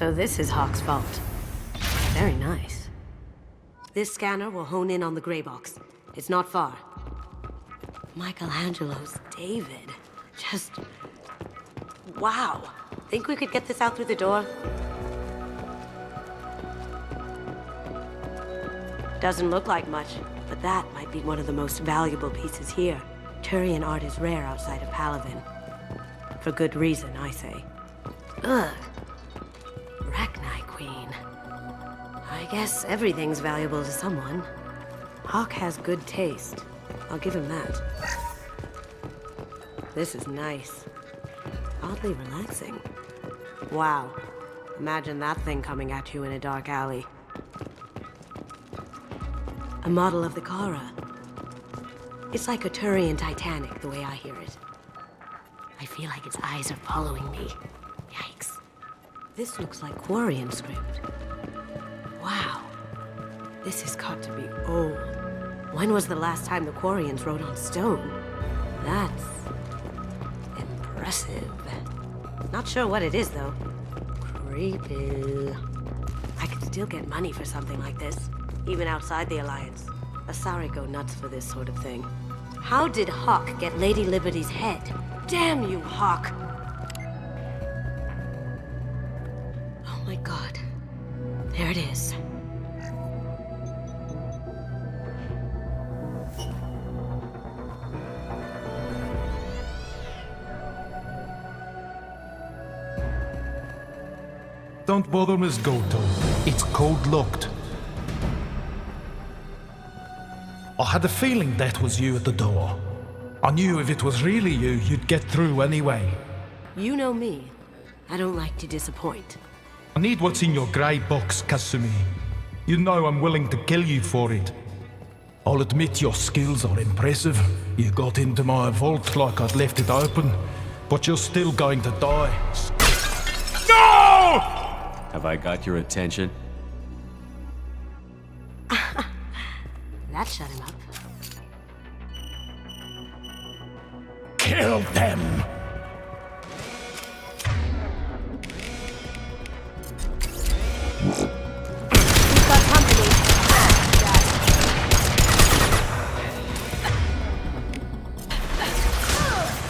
So this is Hawk's vault. Very nice. This scanner will hone in on the gray box. It's not far. Michelangelo's David. Just... wow. Think we could get this out through the door? Doesn't look like much, but that might be one of the most valuable pieces here. Turian art is rare outside of Palavin. For good reason, I say. Ugh. guess everything's valuable to someone. Hawk has good taste. I'll give him that. This is nice. Oddly relaxing. Wow. Imagine that thing coming at you in a dark alley. A model of the Kara. It's like a Turian Titanic, the way I hear it. I feel like its eyes are following me. Yikes. This looks like Quarian script. Wow. This has got to be old. When was the last time the Quarians wrote on stone? That's impressive. Not sure what it is, though. Creepy. I could still get money for something like this, even outside the Alliance. Asari go nuts for this sort of thing. How did Hawk get Lady Liberty's head? Damn you, Hawk! Oh my god. There it is. Don't bother, Miss Goto. It's code-locked. I had a feeling that was you at the door. I knew if it was really you, you'd get through anyway. You know me. I don't like to disappoint. I need what's in your grey box, Kasumi. You know I'm willing to kill you for it. I'll admit your skills are impressive. You got into my vault like I'd left it open, but you're still going to die. No! Have I got your attention? That shut him up. Kill them! We've got company.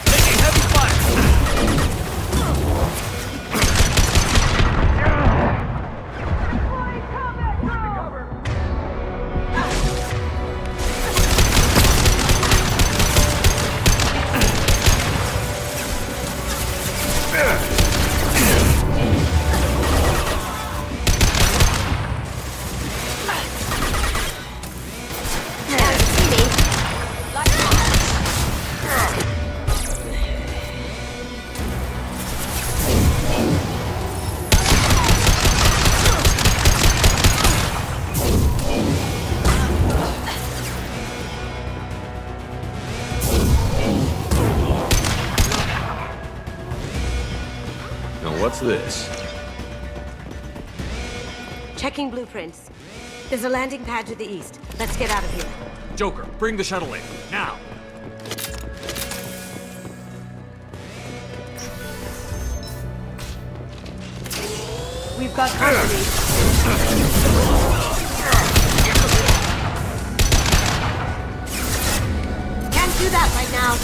Taking heavy fire! What's this? Checking blueprints. There's a landing pad to the east. Let's get out of here. Joker, bring the shuttle in, now! We've got company. Can't do that right now.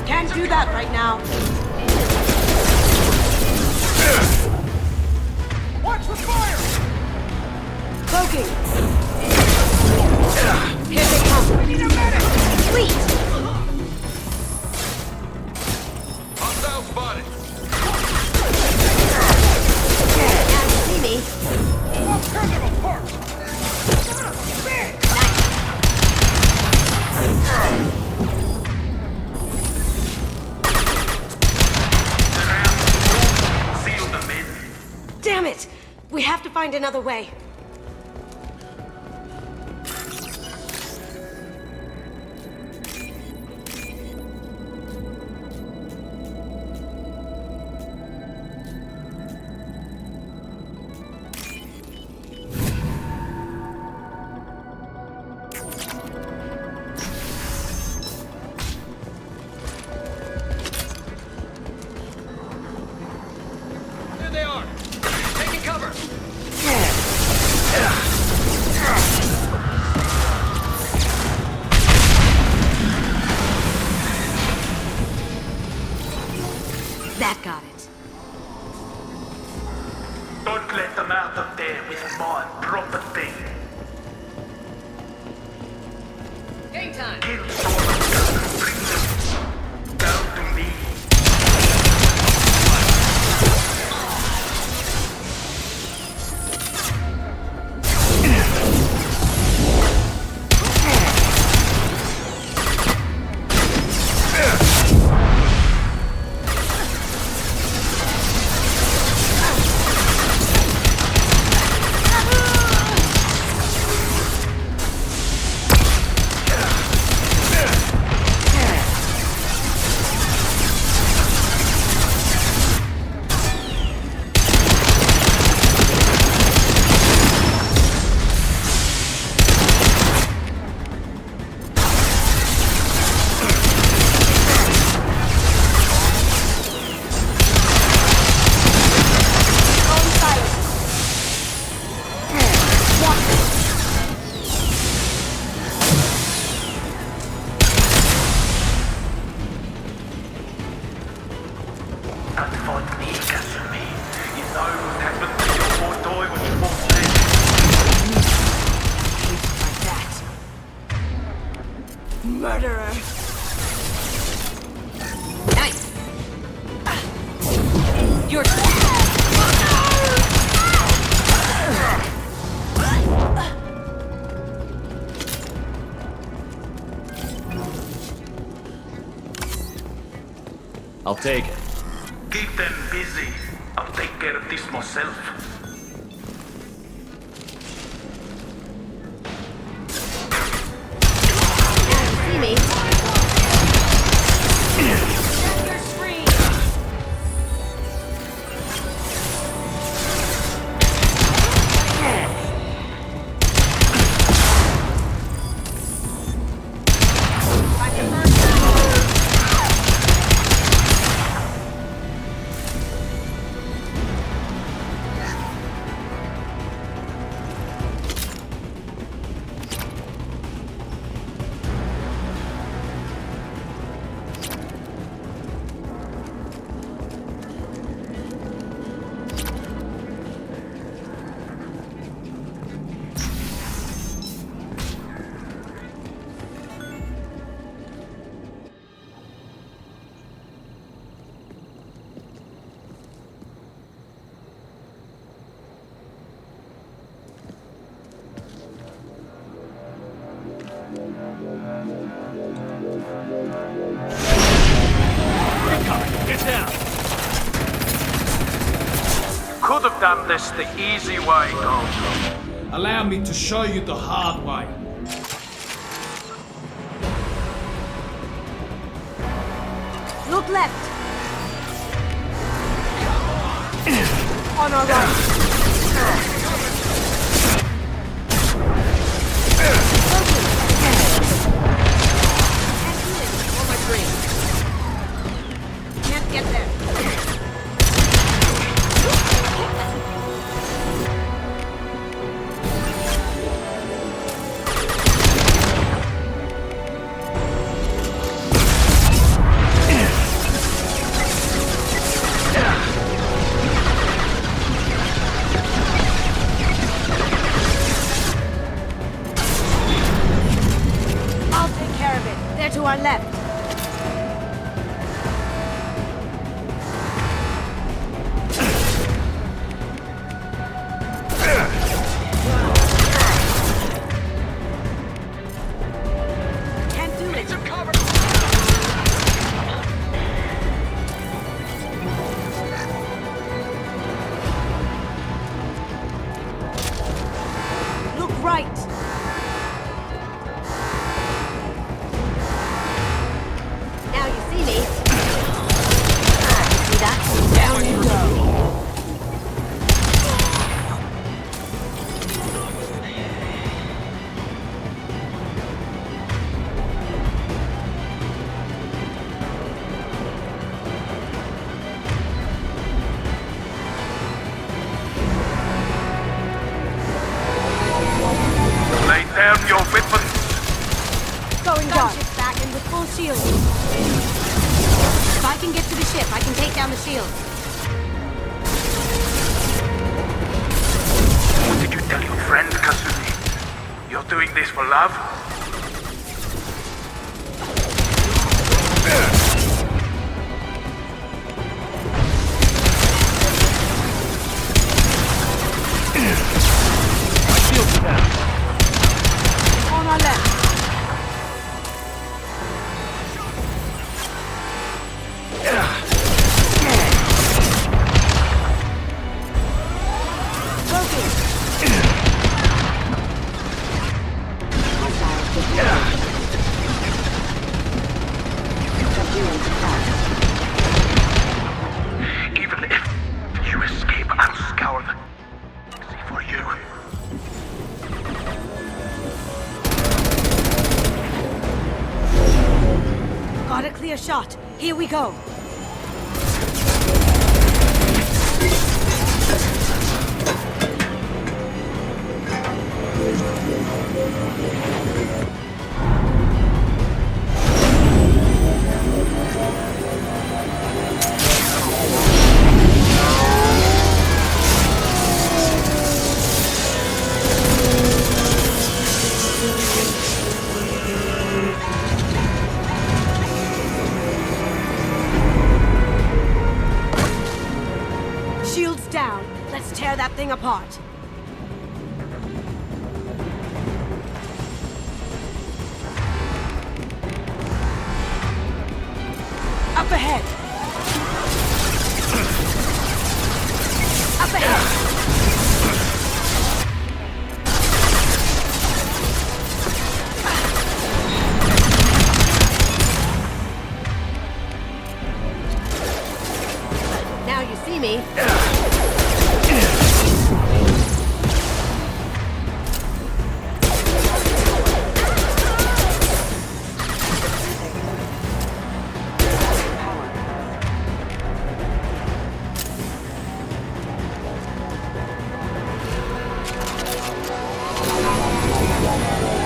Can't do that right now. Watch the fire! Cloaking. Here they come. We need a medic! Sweet! Hostile spotted! Can't see me. I'll tear them apart! Damn it! We have to find another way. out of there with my property. Game time. Kill someone, bring them down to me. Not for me, Kasumi. You know what happened to your poor toy when you walked in. Like that. Murderer. Nice. Your I'll take it. Keep them busy. I'll take care of this myself. see me. Get down! Could have done this the easy way, Gold. Allow me to show you the hard way. Look left. On our right. Can't get there. I'll take care of it. They're to our left. Can't do it. Look right. Now you see me. See that? Down you go. Lay down your weapons. Going dark. Gunship's back and with full shield. If I can get to the ship, I can take down the shield. not doing this for love. Shields down. On our left. Even if you escape, I'll scour the sea for you. Got a clear shot. Here we go. Shields down. Let's tear that thing apart. Up ahead. Up ahead. Now you see me.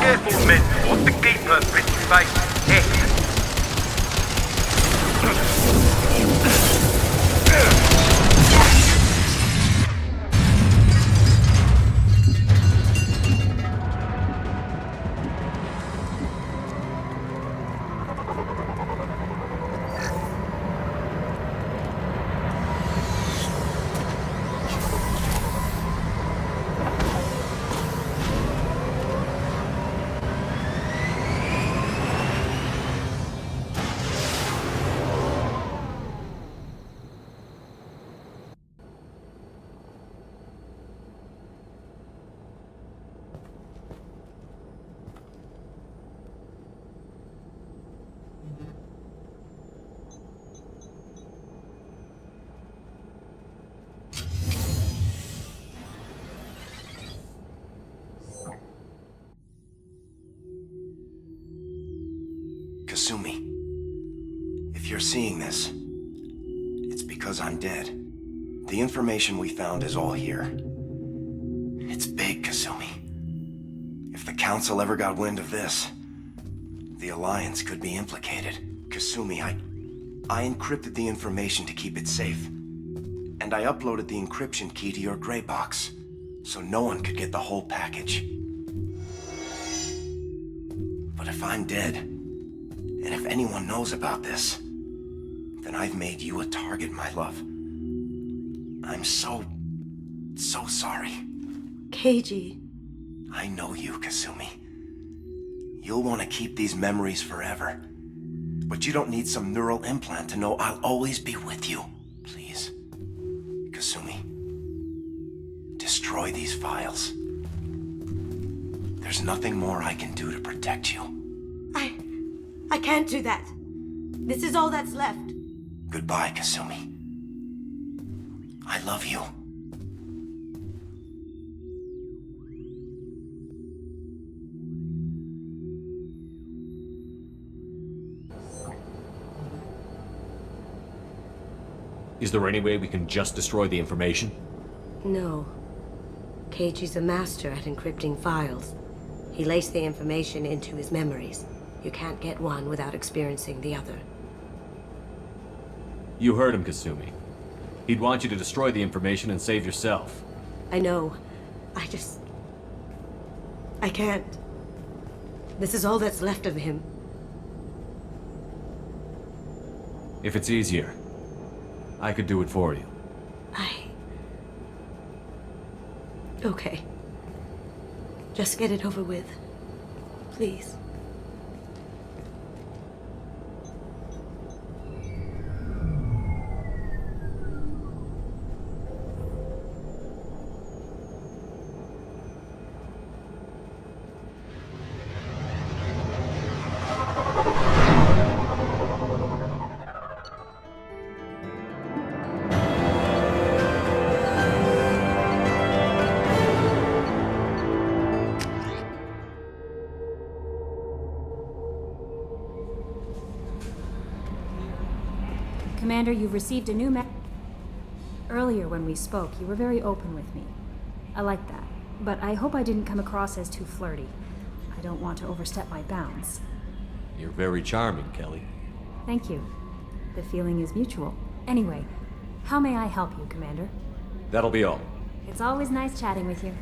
Careful, men. What's the gatekeeper, pretty face? Heck. Kasumi, if you're seeing this, it's because I'm dead. The information we found is all here. It's big, Kasumi. If the Council ever got wind of this, the Alliance could be implicated. Kasumi, I encrypted the information to keep it safe. And I uploaded the encryption key to your gray box, so no one could get the whole package. But if I'm dead, and if anyone knows about this, then I've made you a target, my love. I'm so sorry. Keiji. I know you, Kasumi. You'll want to keep these memories forever. But you don't need some neural implant to know I'll always be with you. Please. Kasumi. Destroy these files. There's nothing more I can do to protect you. I can't do that. This is all that's left. Goodbye, Kasumi. I love you. Is there any way we can just destroy the information? No. Keiji's a master at encrypting files. He laced the information into his memories. You can't get one without experiencing the other. You heard him, Kasumi. He'd want you to destroy the information and save yourself. I know. I can't. This is all that's left of him. If it's easier, I could do it for you. Okay. Just get it over with. Please. Commander, you've received a new Earlier when we spoke, you were very open with me. I like that, but I hope I didn't come across as too flirty. I don't want to overstep my bounds. You're very charming, Kelly. Thank you. The feeling is mutual. Anyway, how may I help you, Commander? That'll be all. It's always nice chatting with you.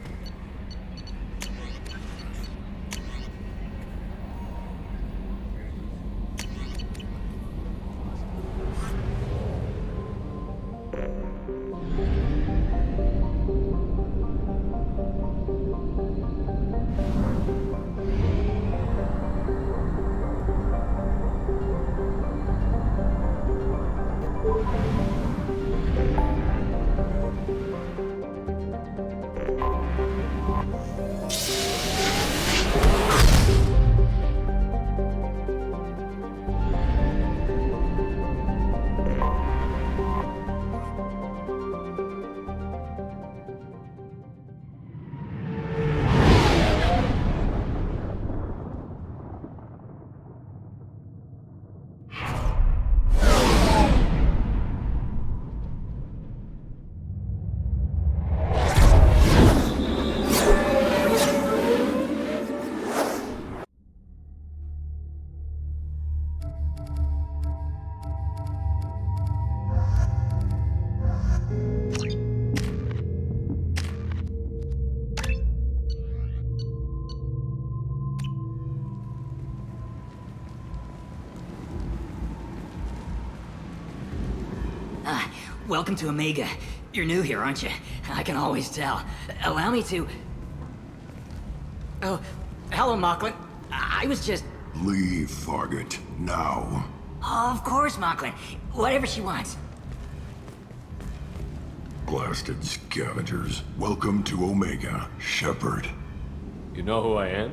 Welcome to Omega. You're new here, aren't you? I can always tell. Allow me to... Oh, hello, Mocklin. I was just... Leave, Fargate, now. Oh, of course, Mocklin. Whatever she wants. Blasted scavengers. Welcome to Omega, Shepard. You know who I am?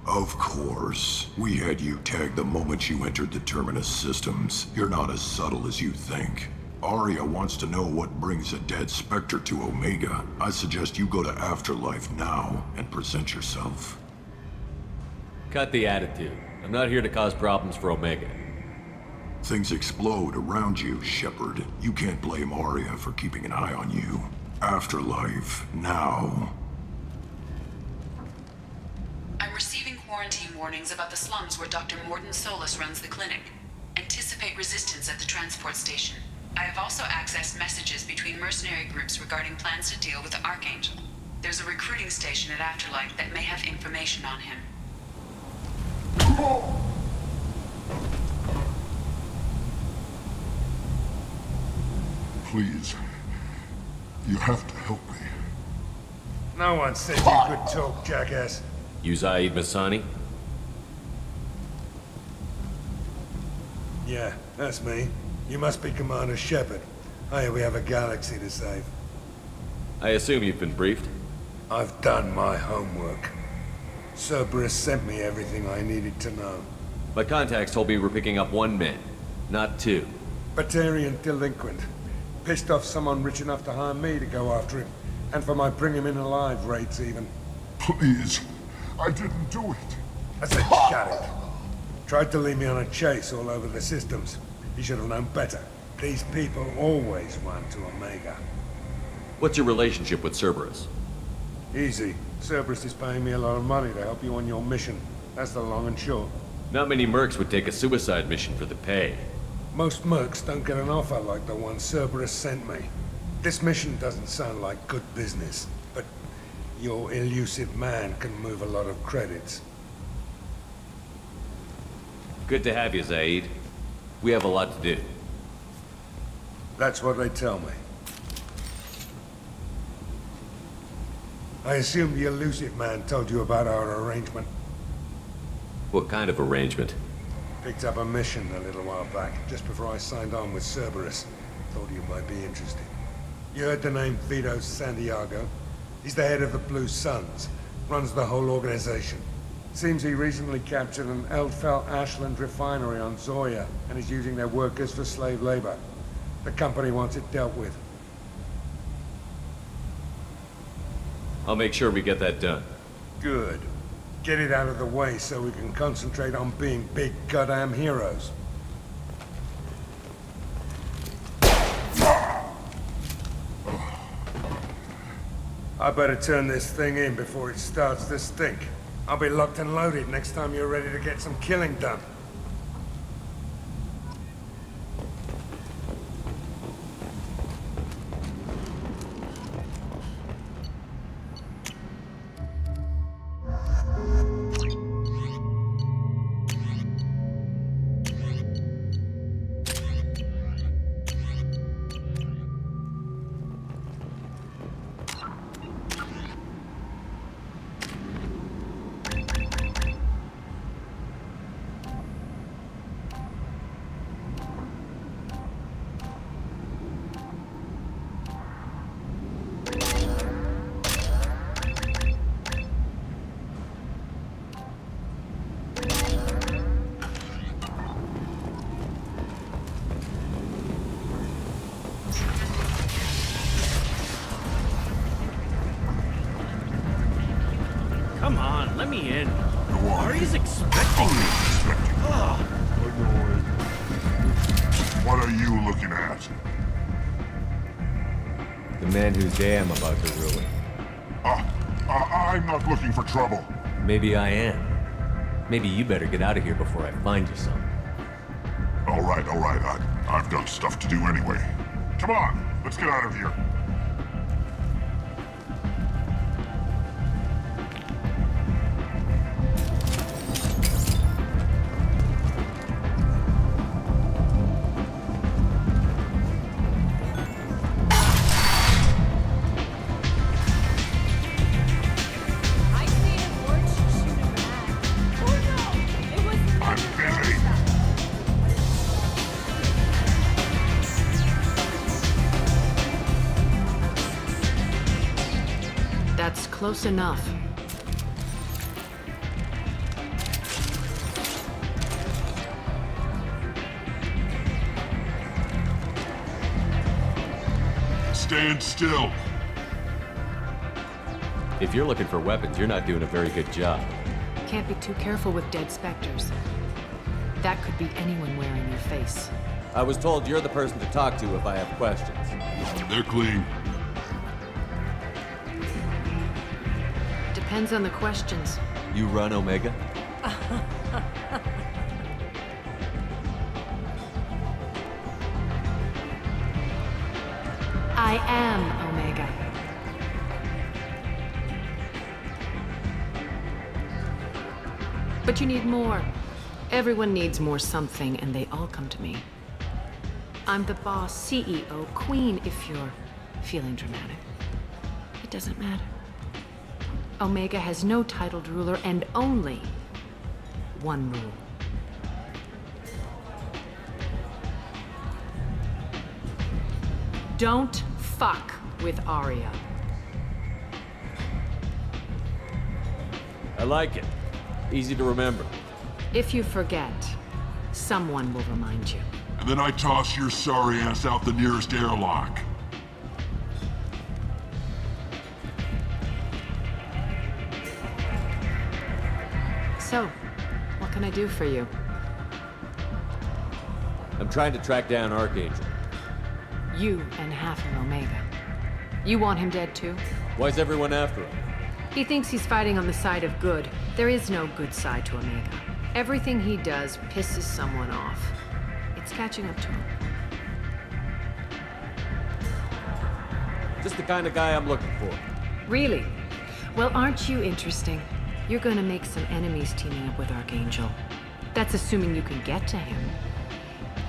Of course. We had you tagged the moment you entered the Terminus systems. You're not as subtle as you think. Arya wants to know what brings a dead Spectre to Omega. I suggest you go to Afterlife now and present yourself. Cut the attitude. I'm not here to cause problems for Omega. Things explode around you, Shepard. You can't blame Arya for keeping an eye on you. Afterlife, now. I'm receiving quarantine warnings about the slums where Dr. Mordin Solus runs the clinic. Anticipate resistance at the transport station. I have also accessed messages between mercenary groups regarding plans to deal with the Archangel. There's a recruiting station at Afterlife that may have information on him. Please. You have to help me. No one said you could talk, jackass. You Zaeed Masani? Yeah, that's me. You must be Commander Shepard. Hey, we have a galaxy to save. I assume you've been briefed? I've done my homework. Cerberus sent me everything I needed to know. My contacts told me we're picking up one man, not two. Batarian delinquent. Pissed off someone rich enough to hire me to go after him. And for my bring him in alive rates even. Please. I didn't do it. I said shut it. Tried to lead me on a chase all over the systems. He should have known better. These people always run to Omega. What's your relationship with Cerberus? Easy. Cerberus is paying me a lot of money to help you on your mission. That's the long and short. Not many mercs would take a suicide mission for the pay. Most mercs don't get an offer like the one Cerberus sent me. This mission doesn't sound like good business, but your elusive man can move a lot of credits. Good to have you, Zaeed. We have a lot to do. That's what they tell me. I assume the elusive man told you about our arrangement. What kind of arrangement? Picked up a mission a little while back, just before I signed on with Cerberus. Thought you might be interested. You heard the name Vito Santiago? He's the head of the Blue Suns, runs the whole organization. Seems he recently captured an Eldfell Ashland refinery on Zoya, and is using their workers for slave labor. The company wants it dealt with. I'll make sure we get that done. Good. Get it out of the way so we can concentrate on being big goddamn heroes. I better turn this thing in before it starts to stink. I'll be locked and loaded next time you're ready to get some killing done. Come on, let me in. Ari's expecting me. What are you looking at? The man whose day I'm about to ruin. I'm not looking for trouble. Maybe I am. Maybe you better get out of here before I find you some. All right. I've got stuff to do anyway. Come on, let's get out of here. That's close enough. Stand still. If you're looking for weapons, you're not doing a very good job. Can't be too careful with dead specters. That could be anyone wearing your face. I was told you're the person to talk to if I have questions. They're clean. Depends on the questions. You run, Omega? I am Omega. But you need more. Everyone needs more something, and they all come to me. I'm the boss, CEO, queen, if you're feeling dramatic. It doesn't matter. Omega has no titled ruler and only one rule. Don't fuck with Arya. I like it. Easy to remember. If you forget, someone will remind you. And then I toss your sorry ass out the nearest airlock. So, what can I do for you? I'm trying to track down Archangel. You and half of Omega. You want him dead too? Why's everyone after him? He thinks he's fighting on the side of good. There is no good side to Omega. Everything he does pisses someone off. It's catching up to him. Just the kind of guy I'm looking for. Really? Well, aren't you interesting? You're gonna make some enemies teaming up with Archangel. That's assuming you can get to him.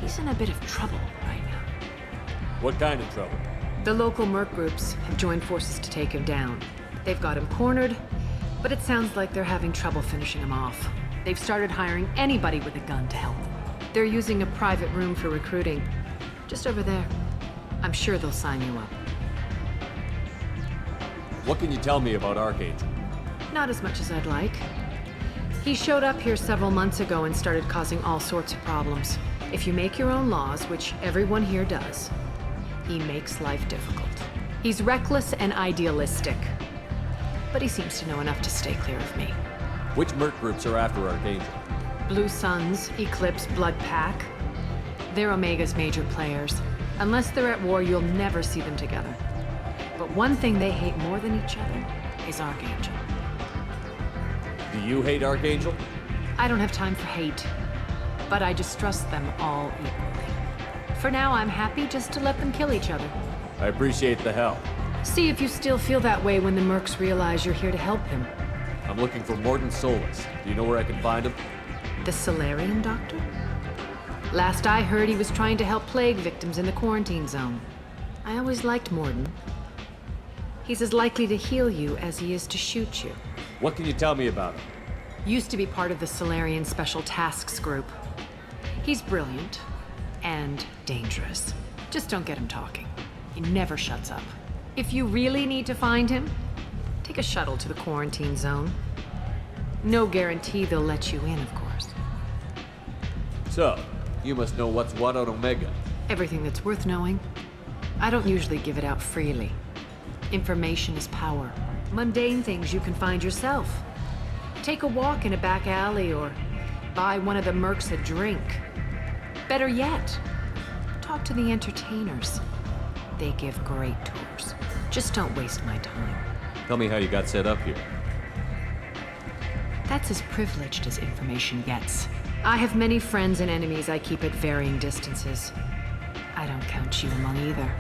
He's in a bit of trouble right now. What kind of trouble? The local merc groups have joined forces to take him down. They've got him cornered, but it sounds like they're having trouble finishing him off. They've started hiring anybody with a gun to help them. They're using a private room for recruiting. Just over there. I'm sure they'll sign you up. What can you tell me about Archangel? Not as much as I'd like. He showed up here several months ago and started causing all sorts of problems. If you make your own laws, which everyone here does, he makes life difficult. He's reckless and idealistic. But he seems to know enough to stay clear of me. Which merc groups are after Archangel? Blue Suns, Eclipse, Blood Pack. They're Omega's major players. Unless they're at war, you'll never see them together. But one thing they hate more than each other is Archangel. Do you hate Archangel? I don't have time for hate, but I distrust them all equally. For now, I'm happy just to let them kill each other. I appreciate the help. See if you still feel that way when the mercs realize you're here to help him. I'm looking for Mordin Solus. Do you know where I can find him? The Solarian doctor? Last I heard, he was trying to help plague victims in the quarantine zone. I always liked Mordin. He's as likely to heal you as he is to shoot you. What can you tell me about him? Used to be part of the Solarian Special Tasks Group. He's brilliant and dangerous. Just don't get him talking. He never shuts up. If you really need to find him, take a shuttle to the quarantine zone. No guarantee they'll let you in, of course. So, you must know what's what on Omega. Everything that's worth knowing. I don't usually give it out freely. Information is power. Mundane things you can find yourself. Take a walk in a back alley or buy one of the mercs a drink. Better yet, talk to the entertainers. They give great tours. Just don't waste my time. Tell me how you got set up here. That's as privileged as information gets. I have many friends and enemies I keep at varying distances. I don't count you among either.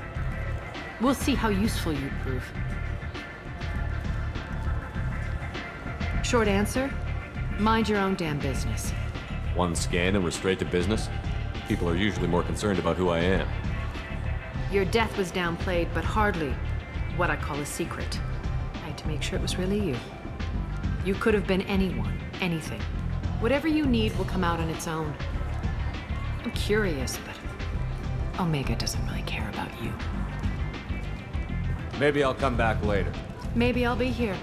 We'll see how useful you prove. Short answer, mind your own damn business. One scan and we're straight to business? People are usually more concerned about who I am. Your death was downplayed, but hardly what I call a secret. I had to make sure it was really you. You could have been anyone, anything. Whatever you need will come out on its own. I'm curious, but Omega doesn't really care about you. Maybe I'll come back later. Maybe I'll be here.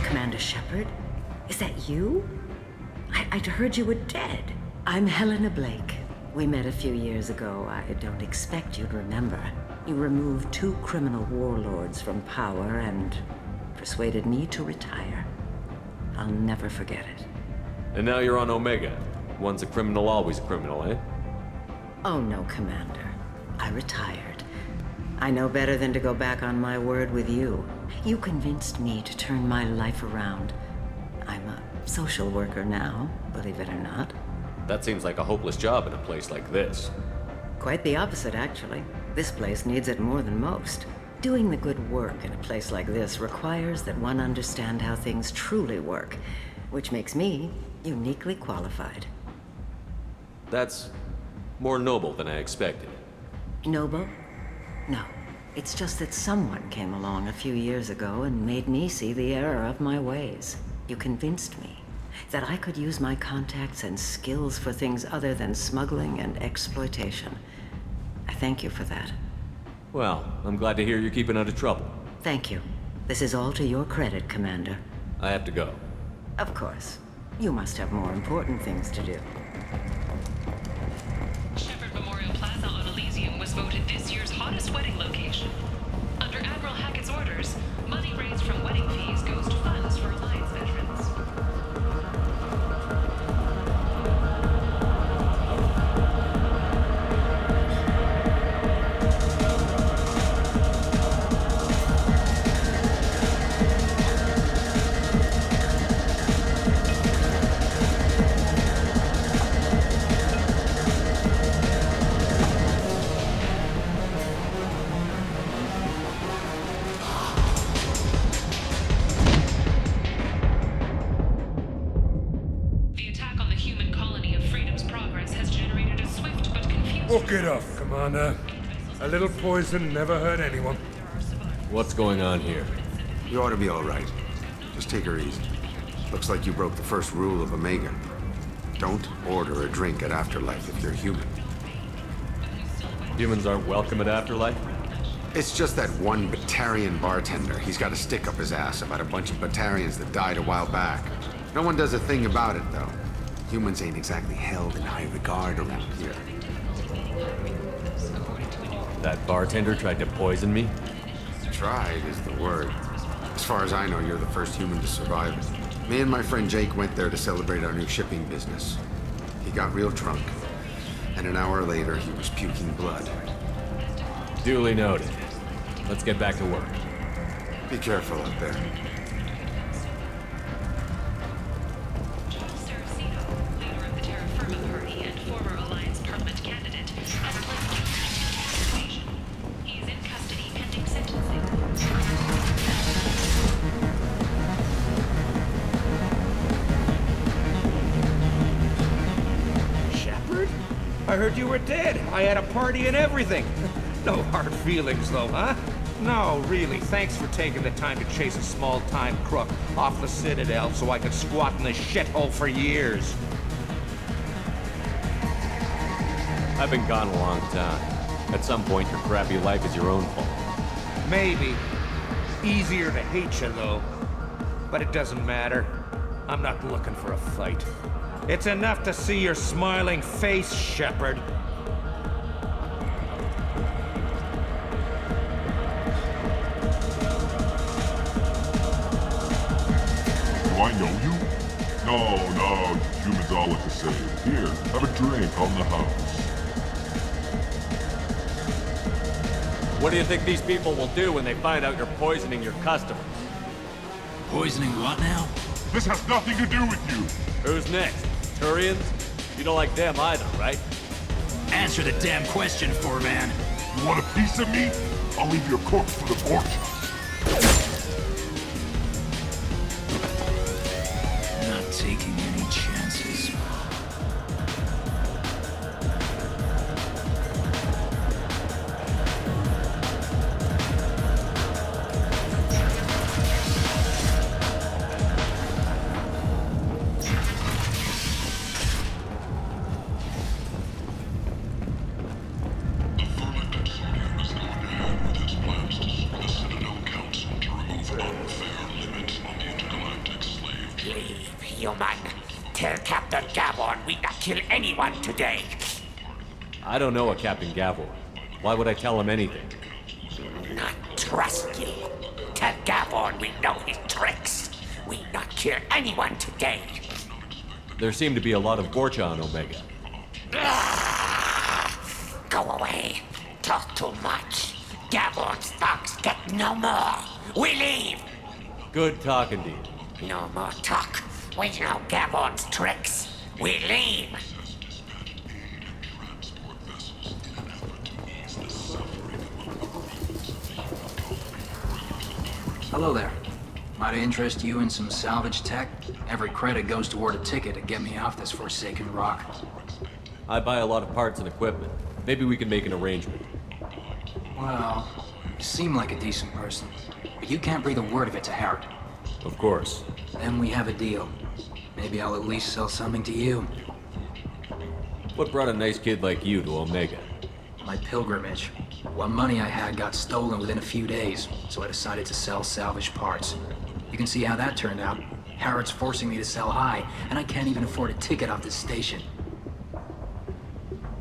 Commander Shepard? Is that you? I'd heard you were dead. I'm Helena Blake. We met a few years ago. I don't expect you'd remember. You removed 2 criminal warlords from power and persuaded me to retire. I'll never forget it. And now you're on Omega. Once a criminal, always a criminal, eh? Oh no, Commander. I retired. I know better than to go back on my word with you. You convinced me to turn my life around. I'm a social worker now, believe it or not. That seems like a hopeless job in a place like this. Quite the opposite, actually. This place needs it more than most. Doing the good work in a place like this requires that one understand how things truly work, which makes me uniquely qualified. That's more noble than I expected. Noble? No. It's just that someone came along a few years ago and made me see the error of my ways. You convinced me that I could use my contacts and skills for things other than smuggling and exploitation. I thank you for that. Well, I'm glad to hear you're keeping out of trouble. Thank you. This is all to your credit, Commander. I have to go. Of course. You must have more important things to do. Shepherd Memorial Plaza on Elysium was voted this year's hottest wedding location. Under Admiral Hackett's orders, money raised from wedding fees goes to funds for Alliance veterans. Walk it off, Commander. A little poison never hurt anyone. What's going on here? You ought to be all right. Just take her easy. Looks like you broke the first rule of Omega. Don't order a drink at Afterlife if you're human. Humans aren't welcome at Afterlife? It's just that one Batarian bartender. He's got a stick up his ass about a bunch of Batarians that died a while back. No one does a thing about it, though. Humans ain't exactly held in high regard around here. That bartender tried to poison me? Tried is the word. As far as I know, you're the first human to survive it. Me and my friend Jake went there to celebrate our new shipping business. He got real drunk, and an hour later, he was puking blood. Duly noted. Let's get back to work. Be careful out there. Leader of the Terra Firma Party and former Alliance Parliament candidate, has pled guilty to invasion. He is in custody pending sentencing. Shepard? I heard you were dead. I had a party and everything. No hard feelings, though, huh? No, really. Thanks for taking the time to chase a small-time crook off the Citadel so I could squat in this shithole for years. I've been gone a long time. At some point, your crappy life is your own fault. Maybe. Easier to hate you, though. But it doesn't matter. I'm not looking for a fight. It's enough to see your smiling face, Shepard. Do I know you? No, humans all look the same. Here, have a drink on the house. What do you think these people will do when they find out you're poisoning your customers? Poisoning what now? This has nothing to do with you. Who's next? Turians? You don't like them either, right? Answer the damn question, Four-Man. You want a piece of me? I'll leave your corpse for the fortune. Not taking any chances. Tell Captain Gavon we not kill anyone today. I don't know a Captain Gavor. Why would I tell him anything? Not trust you. Tell Gavon we know his tricks. We not kill anyone today. There seem to be a lot of Gorcha on Omega. Go away. Talk too much. Gavon's thugs get no more. We leave. Good talking to you. No more talk. We know Gavon's tricks. We leave. Hello there. Might I interest you in some salvage tech? Every credit goes toward a ticket to get me off this forsaken rock. I buy a lot of parts and equipment. Maybe we can make an arrangement. Well, you seem like a decent person, but you can't breathe a word of it to Harrod. Of course. Then we have a deal. Maybe I'll at least sell something to you. What brought a nice kid like you to Omega? My pilgrimage. What money I had got stolen within a few days, so I decided to sell salvaged parts. You can see how that turned out. Harrod's forcing me to sell high, and I can't even afford a ticket off this station.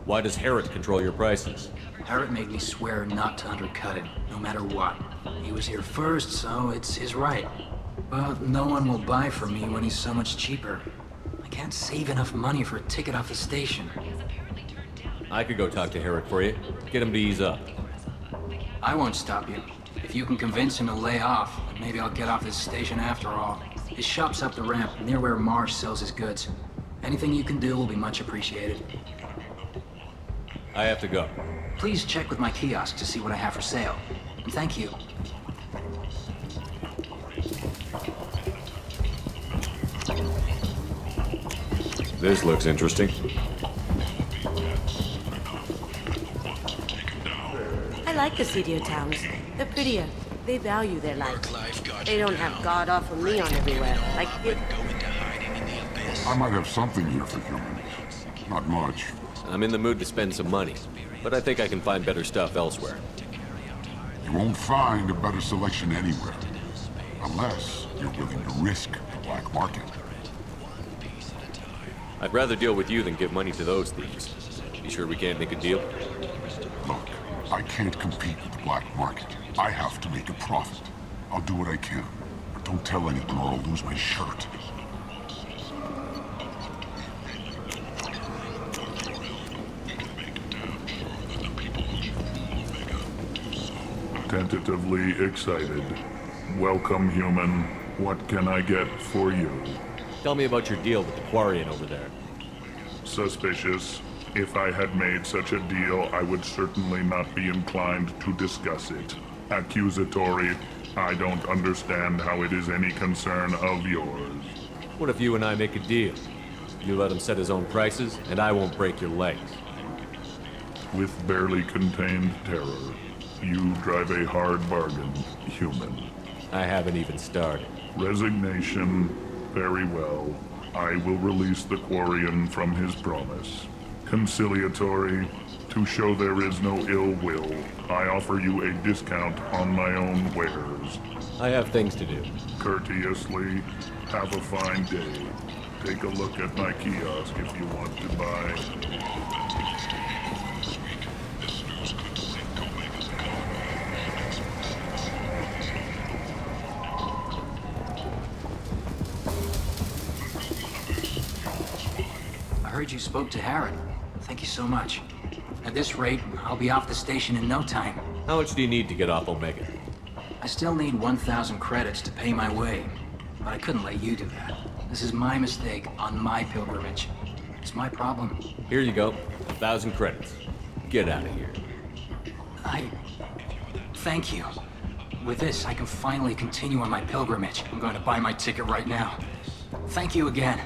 Why does Harrod control your prices? Harrod made me swear not to undercut it, no matter what. He was here first, so it's his right. But no one will buy from me when he's so much cheaper. I can't save enough money for a ticket off the station. I could go talk to Harrod for you. Get him to ease up. I won't stop you. If you can convince him to lay off, then maybe I'll get off this station after all. His shop's up the ramp, near where Marsh sells his goods. Anything you can do will be much appreciated. I have to go. Please check with my kiosk to see what I have for sale. And thank you. This looks interesting. I like the seedier towns. They're prettier. They value their life. They don't have god-awful neon everywhere, like it. I might have something here for humans. Not much. I'm in the mood to spend some money, but I think I can find better stuff elsewhere. You won't find a better selection anywhere. Unless you're willing to risk the black market. I'd rather deal with you than give money to those thieves. You sure we can't make a deal? Look, I can't compete with the black market. I have to make a profit. I'll do what I can, but don't tell anyone or I'll lose my shirt. Tentatively excited. Welcome, human. What can I get for you? Tell me about your deal with the Quarian over there. Suspicious. If I had made such a deal, I would certainly not be inclined to discuss it. Accusatory. I don't understand how it is any concern of yours. What if you and I make a deal? You let him set his own prices, and I won't break your legs. With barely contained terror, you drive a hard bargain, human. I haven't even started. Resignation. Very well. I will release the Quarian from his promise. Conciliatory. To show there is no ill will, I offer you a discount on my own wares. I have things to do. Courteously. Have a fine day. Take a look at my kiosk if you want to buy. I heard you spoke to Harrod. Thank you so much. At this rate, I'll be off the station in no time. How much do you need to get off Omega? I still need 1,000 credits to pay my way, but I couldn't let you do that. This is my mistake on my pilgrimage. It's my problem. Here you go. 1,000 credits. Get out of here. Thank you. With this, I can finally continue on my pilgrimage. I'm going to buy my ticket right now. Thank you again.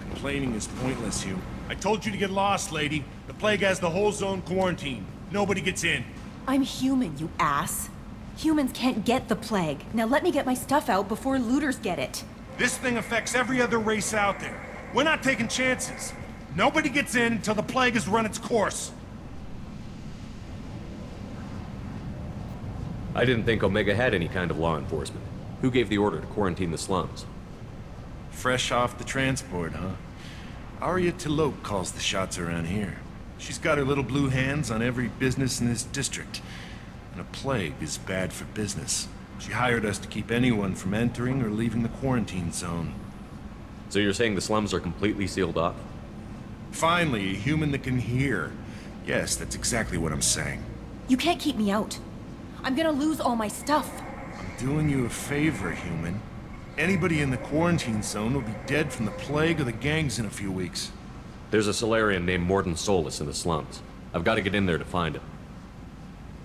Complaining is pointless, Hugh. I told you to get lost, lady. The plague has the whole zone quarantined. Nobody gets in. I'm human, you ass. Humans can't get the plague. Now let me get my stuff out before looters get it. This thing affects every other race out there. We're not taking chances. Nobody gets in until the plague has run its course. I didn't think Omega had any kind of law enforcement. Who gave the order to quarantine the slums? Fresh off the transport, huh? Arya Tilok calls the shots around here. She's got her little blue hands on every business in this district. And a plague is bad for business. She hired us to keep anyone from entering or leaving the quarantine zone. So you're saying the slums are completely sealed off? Finally, a human that can hear. Yes, that's exactly what I'm saying. You can't keep me out. I'm gonna lose all my stuff. I'm doing you a favor, human. Anybody in the quarantine zone will be dead from the plague or the gangs in a few weeks. There's a Solarian named Mordin Solus in the slums. I've got to get in there to find him.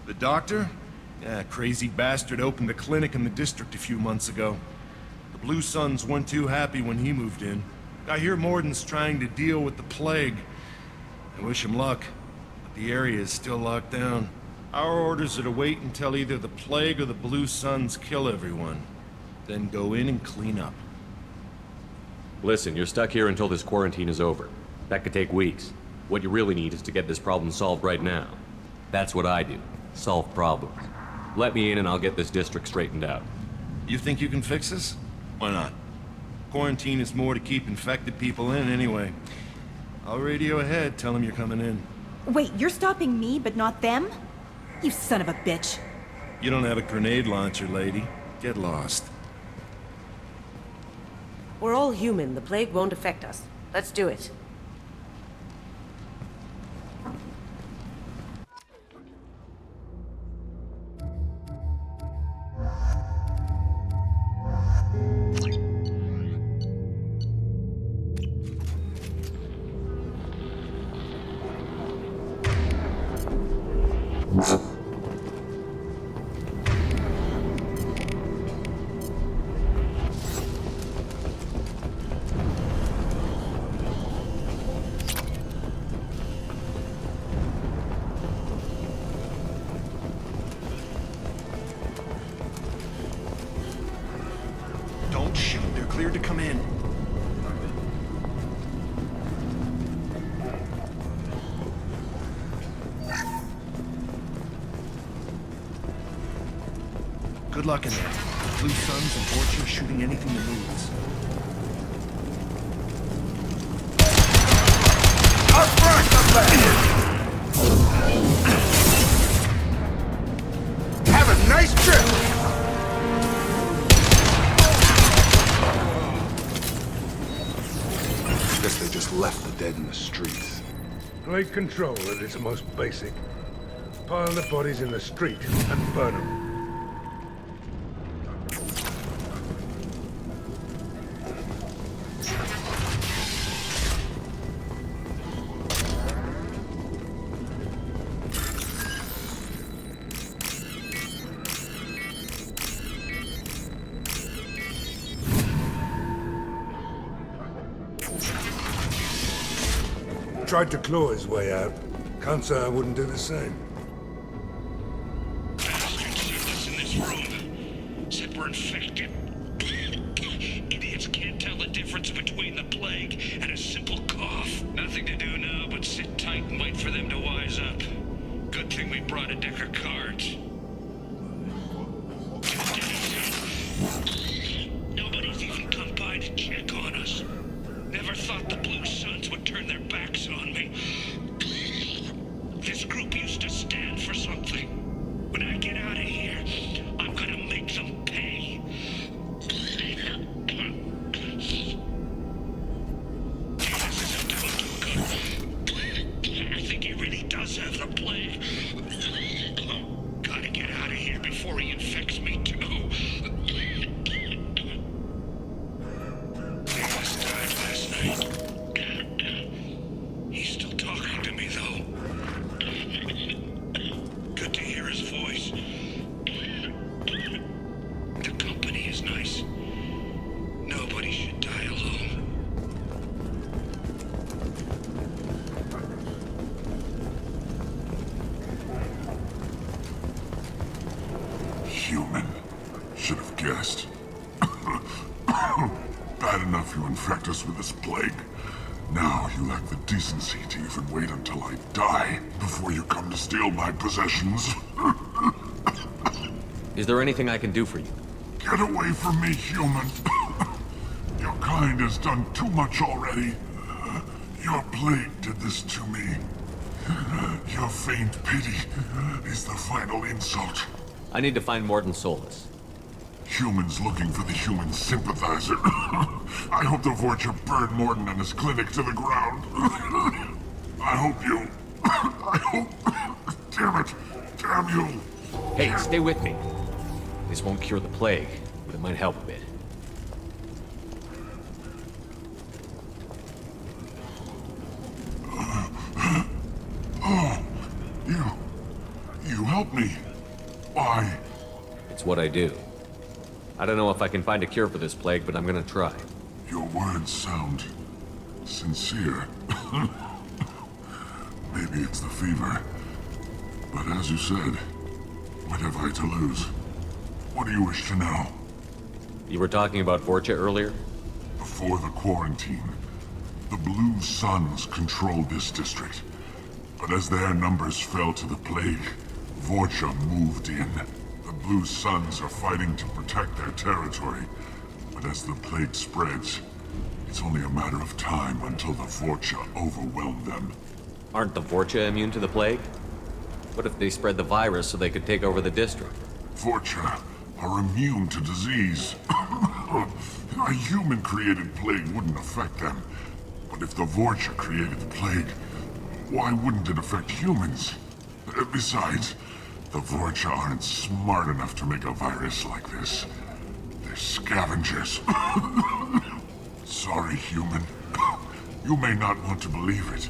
The doctor? Yeah, crazy bastard opened a clinic in the district a few months ago. The Blue Suns weren't too happy when he moved in. I hear Mordin's trying to deal with the plague. I wish him luck, but the area is still locked down. Our orders are to wait until either the plague or the Blue Suns kill everyone. Then go in and clean up. Listen, you're stuck here until this quarantine is over. That could take weeks. What you really need is to get this problem solved right now. That's what I do. Solve problems. Let me in and I'll get this district straightened out. You think you can fix this? Why not? Quarantine is more to keep infected people in anyway. I'll radio ahead, tell them you're coming in. Wait, you're stopping me, but not them? You son of a bitch. You don't have a grenade launcher, lady. Get lost. We're all human. The plague won't affect us. Let's do it. Don't shoot. They're cleared to come in. Good luck in there. Blue Suns and Vorcha shooting anything that moves. Have a nice trip! Guess they just left the dead in the streets. Plague control at its most basic. Pile the bodies in the street and burn them. Tried to claw his way out. Can't say I wouldn't do the same. Bastards in this room. Said we're infected. Idiots can't tell the difference between the plague and a simple cough. Nothing to do now but sit tight and wait for them to wise up. Good thing we brought a deck of cards. Nobody's even come by to check on us. Never thought the Blue Suns would turn their backs on me. This group used to stand for something. When I get out of here, I'm gonna make them pay. I think he really does have the plague. Gotta get out of here before he infects me too. Dennis died last night. He's still talking to me, though. Good to hear his voice. The company is nice. Nobody should die alone. Human. Should have guessed. Bad enough you infect us with this plague. Now you lack the decency to even wait until I die before you come to steal my possessions. Is there anything I can do for you? Get away from me, human. Your kind has done too much already. Your plague did this to me. Your faint pity is the final insult. I need to find Mordin Solus. Humans looking for the human sympathizer. I hope the Vorcha burned Mordin and his clinic to the ground. I hope you... I hope... Damn it. Damn you. Hey, stay with me. This won't cure the plague, but it might help a bit. Oh, you helped me. Why? It's what I do. I don't know if I can find a cure for this plague, but I'm gonna try. Your words sound sincere. Maybe it's the fever. But as you said, what have I to lose? What do you wish to know? You were talking about Vorcha earlier? Before the quarantine, the Blue Suns controlled this district. But as their numbers fell to the plague, Vorcha moved in. The Blue Suns are fighting to protect their territory. But as the plague spreads, it's only a matter of time until the Vorcha overwhelm them. Aren't the Vorcha immune to the plague? What if they spread the virus so they could take over the district? Vorcha are immune to disease. A human-created plague wouldn't affect them. But if the Vorcha created the plague, why wouldn't it affect humans? Besides, the Vorcha aren't smart enough to make a virus like this. They're scavengers. Sorry, human. You may not want to believe it,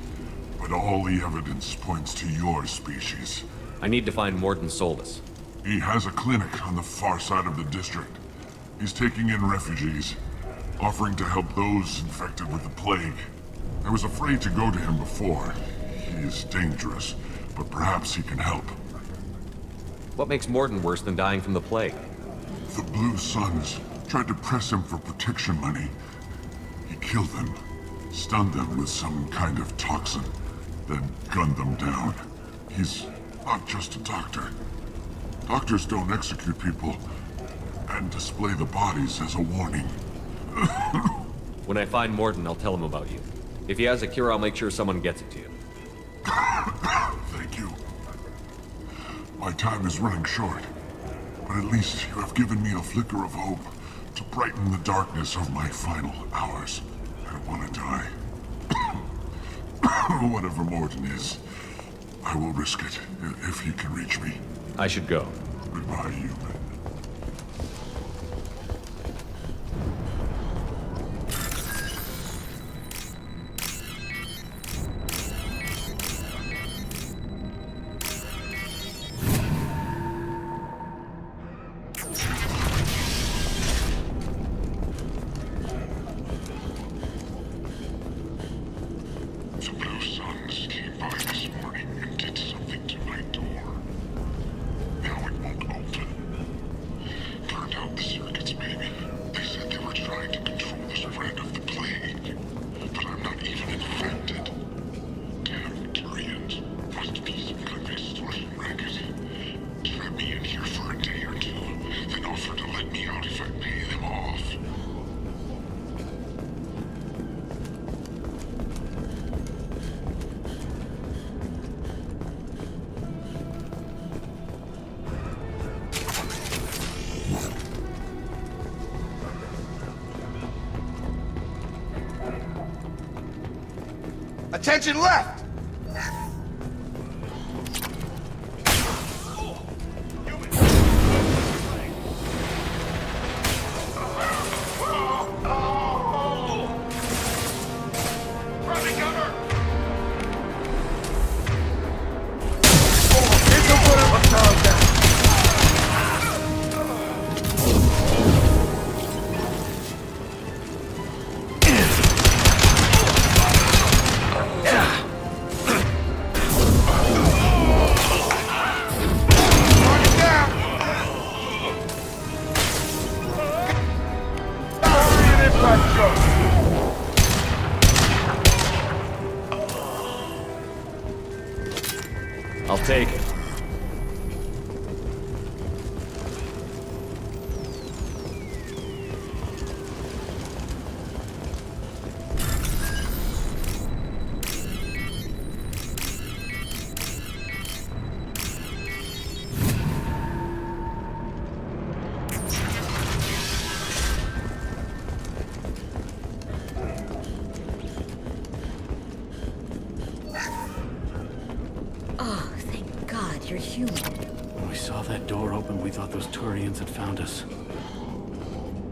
but all the evidence points to your species. I need to find Mordin Solus. He has a clinic on the far side of the district. He's taking in refugees, offering to help those infected with the plague. I was afraid to go to him before. He is dangerous, but perhaps he can help. What makes Mordin worse than dying from the plague? The Blue Suns tried to press him for protection money. He killed them, stunned them with some kind of toxin, then gunned them down. He's not just a doctor. Doctors don't execute people and display the bodies as a warning. When I find Mordin, I'll tell him about you. If he has a cure, I'll make sure someone gets it to you. Thank you. My time is running short, but at least you have given me a flicker of hope to brighten the darkness of my final hours. I don't want to die. Whatever Mordin is, I will risk it if he can reach me. I should go. Goodbye, human. The Blue Suns came by this morning and did something to my door. Now it won't open. Turned out the circuits, maybe. They said they were trying to control the spread of the plague. But I'm not even infected. Damn Turians. Must be some kind of extortion racket. Trap me in here for a day or two, then offer to let me out if I pay them off. Attention left! I'll take it. Oh, thank God you're human. When we saw that door open, we thought those Turians had found us.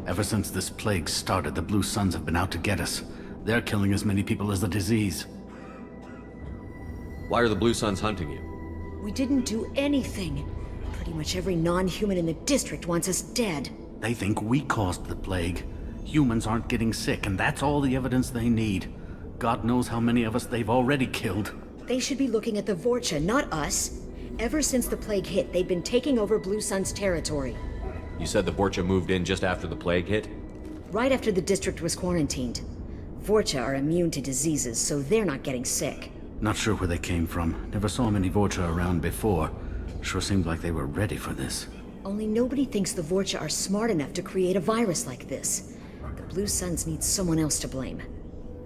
Ever since this plague started, the Blue Suns have been out to get us. They're killing as many people as the disease. Why are the Blue Suns hunting you? We didn't do anything. Pretty much every non-human in the district wants us dead. They think we caused the plague. Humans aren't getting sick, and that's all the evidence they need. God knows how many of us they've already killed. They should be looking at the Vorcha, not us. Ever since the plague hit, they've been taking over Blue Sun's territory. You said the Vorcha moved in just after the plague hit? Right after the district was quarantined. Vorcha are immune to diseases, so they're not getting sick. Not sure where they came from. Never saw many Vorcha around before. Sure seemed like they were ready for this. Only nobody thinks the Vorcha are smart enough to create a virus like this. The Blue Suns need someone else to blame.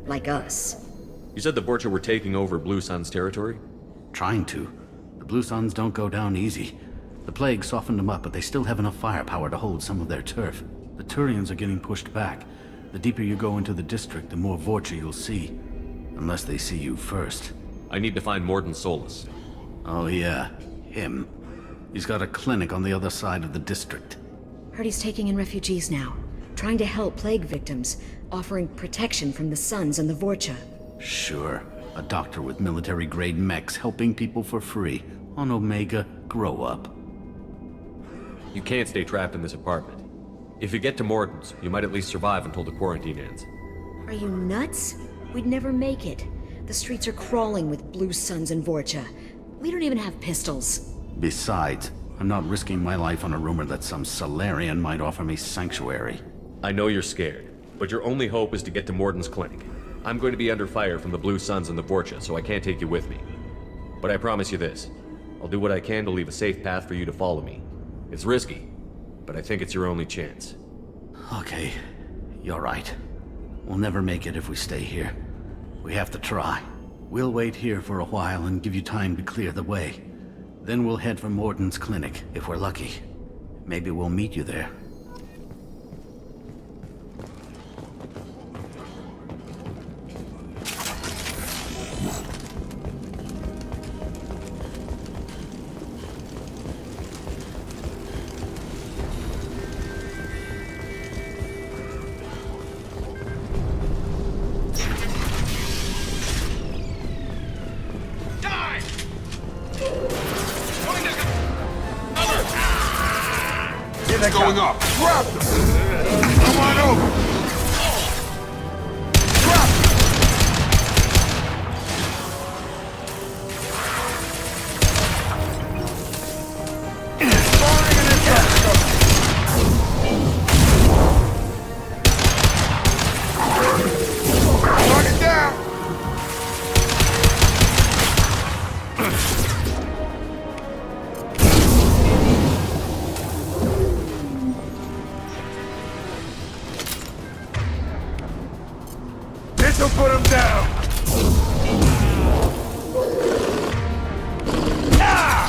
Like us. You said the Vorcha were taking over Blue Sun's territory? Trying to. The Blue Suns don't go down easy. The plague softened them up, but they still have enough firepower to hold some of their turf. The Turians are getting pushed back. The deeper you go into the district, the more Vorcha you'll see. Unless they see you first. I need to find Mordin Solus. Oh yeah, him. He's got a clinic on the other side of the district. Heard he's taking in refugees now. Trying to help plague victims. Offering protection from the Suns and the Vorcha. Sure. A doctor with military-grade mechs helping people for free. On Omega, grow up. You can't stay trapped in this apartment. If you get to Mordin's, you might at least survive until the quarantine ends. Are you nuts? We'd never make it. The streets are crawling with Blue Suns and Vorcha. We don't even have pistols. Besides, I'm not risking my life on a rumor that some Solarian might offer me sanctuary. I know you're scared, but your only hope is to get to Mordin's clinic. I'm going to be under fire from the Blue Suns and the Vorcha, so I can't take you with me. But I promise you this. I'll do what I can to leave a safe path for you to follow me. It's risky, but I think it's your only chance. Okay, you're right. We'll never make it if we stay here. We have to try. We'll wait here for a while and give you time to clear the way. Then we'll head for Mordin's clinic, if we're lucky. Maybe we'll meet you there. It's going up. Grab them. Come on over. This'll put him down! Ah!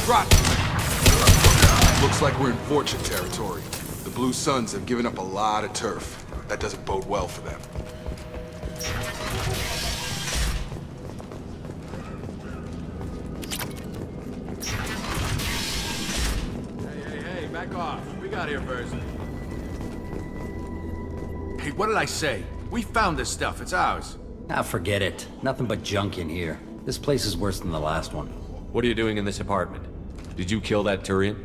Drop! Looks like we're in Vorcha territory. The Blue Suns have given up a lot of turf. That doesn't bode well for them. Hey, back off. We got here first. Hey, what did I say? We found this stuff. It's ours. Ah, forget it. Nothing but junk in here. This place is worse than the last one. What are you doing in this apartment? Did you kill that Turian?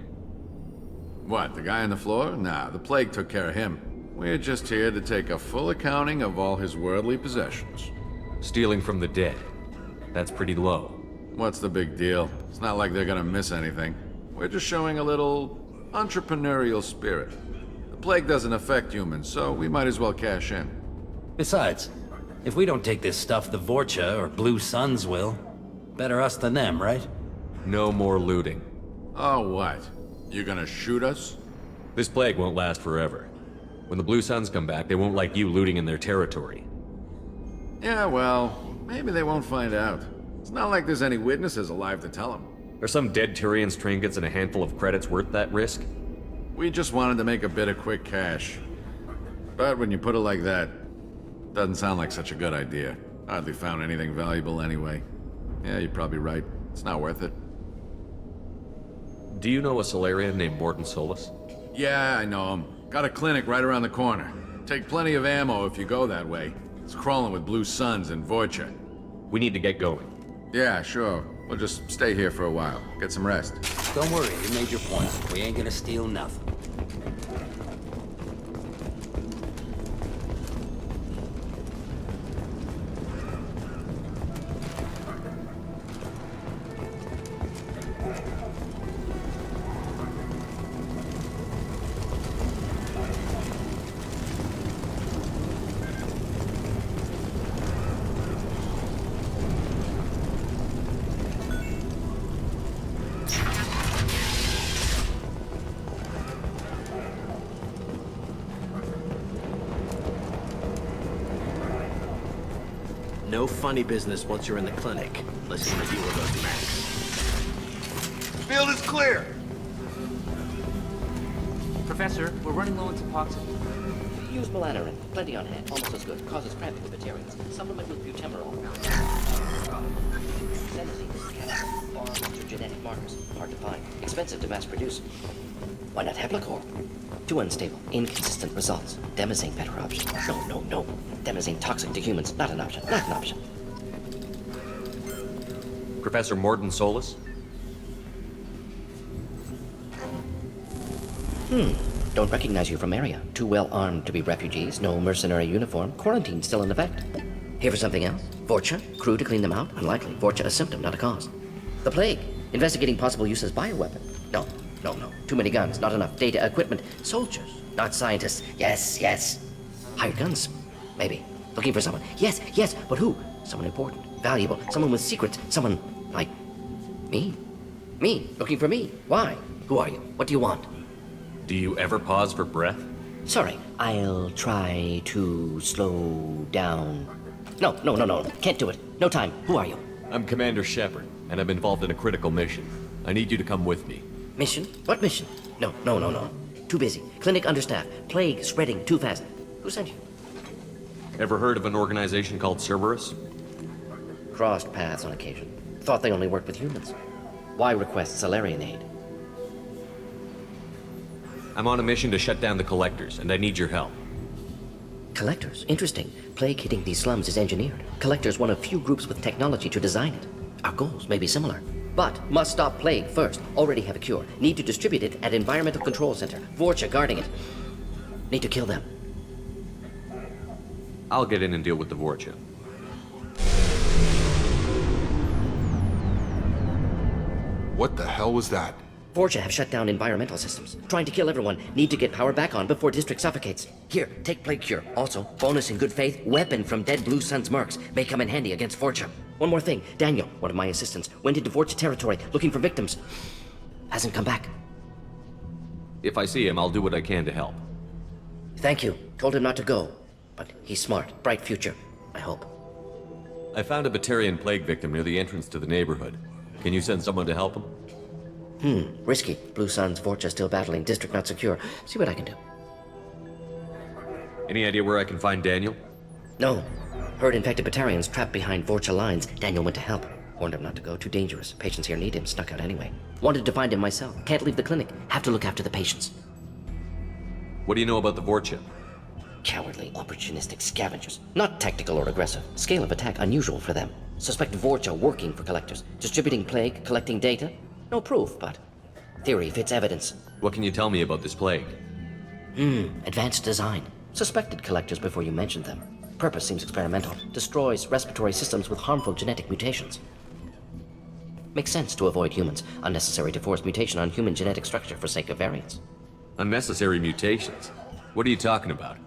What, the guy on the floor? Nah, the plague took care of him. We're just here to take a full accounting of all his worldly possessions. Stealing from the dead. That's pretty low. What's the big deal? It's not like they're gonna miss anything. We're just showing a little entrepreneurial spirit. The plague doesn't affect humans, so we might as well cash in. Besides, if we don't take this stuff, the Vorcha or Blue Suns will. Better us than them, right? No more looting. Oh, what? You gonna shoot us? This plague won't last forever. When the Blue Suns come back, they won't like you looting in their territory. Yeah, well, maybe they won't find out. It's not like there's any witnesses alive to tell them. Are some dead Turian's trinkets and a handful of credits worth that risk? We just wanted to make a bit of quick cash. But when you put it like that, doesn't sound like such a good idea. Hardly found anything valuable anyway. Yeah, you're probably right. It's not worth it. Do you know a Solarian named Mordin Solus? Yeah, I know him. Got a clinic right around the corner. Take plenty of ammo if you go that way. It's crawling with Blue Suns and Vorcha. We need to get going. Yeah, sure. We'll just stay here for a while. Get some rest. Don't worry, you made your point. We ain't gonna steal nothing. No funny business once you're in the clinic, unless you want to deal with those Macs. Field is clear! Professor, we're running low on toxin. Use melanorin. Plenty on hand. Almost as good. Causes cramping with bacterians. Supplement with butemerol. Senescence. Farms to genetic markers. Hard to find. Expensive to mass produce. Why not Heplicor? Too unstable. Inconsistent results. Demazine better option. No. Demazine toxic to humans. Not an option. Not an option. Professor Mordin Solus? Don't recognize you from area. Too well armed to be refugees. No mercenary uniform. Quarantine still in effect. Here for something else? Vorcha? Crew to clean them out? Unlikely. Vorcha a symptom, not a cause. The plague. Investigating possible use as bioweapon. No. Too many guns. Not enough data, equipment. Soldiers. Not scientists. Yes. Hired guns. Maybe. Looking for someone. Yes. But who? Someone important. Valuable. Someone with secrets. Someone like me. Me. Looking for me. Why? Who are you? What do you want? Do you ever pause for breath? Sorry, I'll try to slow down. No. Can't do it. No time. Who are you? I'm Commander Shepard, and I'm involved in a critical mission. I need you to come with me. Mission? What mission? No. Too busy. Clinic understaffed. Plague spreading too fast. Who sent you? Ever heard of an organization called Cerberus? Crossed paths on occasion. Thought they only worked with humans. Why request Salarian aid? I'm on a mission to shut down the Collectors, and I need your help. Collectors? Interesting. Plague hitting these slums is engineered. Collectors one of few groups with technology to design it. Our goals may be similar. But must stop Plague first. Already have a cure. Need to distribute it at Environmental Control Center. Vorcha guarding it. Need to kill them. I'll get in and deal with the Vorcha. What the hell was that? Vorcha have shut down environmental systems. Trying to kill everyone. Need to get power back on before district suffocates. Here, take Plague Cure. Also, bonus in good faith, weapon from dead Blue Sun's mercs. May come in handy against Vorcha. One more thing. Daniel, one of my assistants, went into Vorcha territory looking for victims. Hasn't come back. If I see him, I'll do what I can to help. Thank you. Told him not to go. But he's smart. Bright future. I hope. I found a Batarian plague victim near the entrance to the neighborhood. Can you send someone to help him? Risky. Blue Sun's Vorcha still battling. District not secure. See what I can do. Any idea where I can find Daniel? No. Heard infected Batarians trapped behind Vorcha lines. Daniel went to help. Warned him not to go. Too dangerous. Patients here need him. Snuck out anyway. Wanted to find him myself. Can't leave the clinic. Have to look after the patients. What do you know about the Vorcha? Cowardly, opportunistic scavengers. Not tactical or aggressive. Scale of attack unusual for them. Suspect Vorcha working for Collectors. Distributing plague, collecting data. No proof, but theory fits evidence. What can you tell me about this plague? Advanced design. Suspected Collectors before you mentioned them. Purpose seems experimental. Destroys respiratory systems with harmful genetic mutations. Makes sense to avoid humans. Unnecessary to force mutation on human genetic structure for sake of variants. Unnecessary mutations? What are you talking about?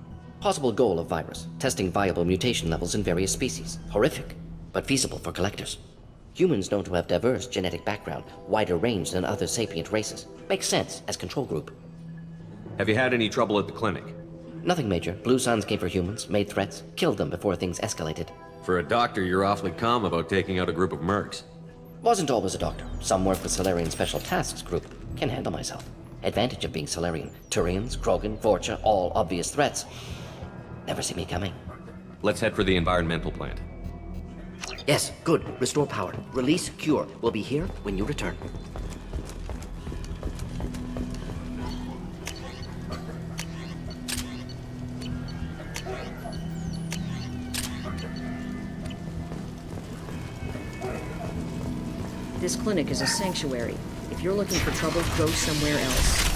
Possible goal of virus. Testing viable mutation levels in various species. Horrific, but feasible for Collectors. Humans known to have diverse genetic background, wider range than other sapient races. Makes sense as control group. Have you had any trouble at the clinic? Nothing major. Blue Suns came for humans, made threats, killed them before things escalated. For a doctor, you're awfully calm about taking out a group of mercs. Wasn't always a doctor. Some work with Salarian Special Tasks Group. Can handle myself. Advantage of being Salarian. Turians, Krogan, Vorcha, all obvious threats. Never see me coming. Let's head for the environmental plant. Yes, good. Restore power. Release cure. We'll be here when you return. This clinic is a sanctuary. If you're looking for trouble, go somewhere else.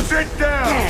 Sit down!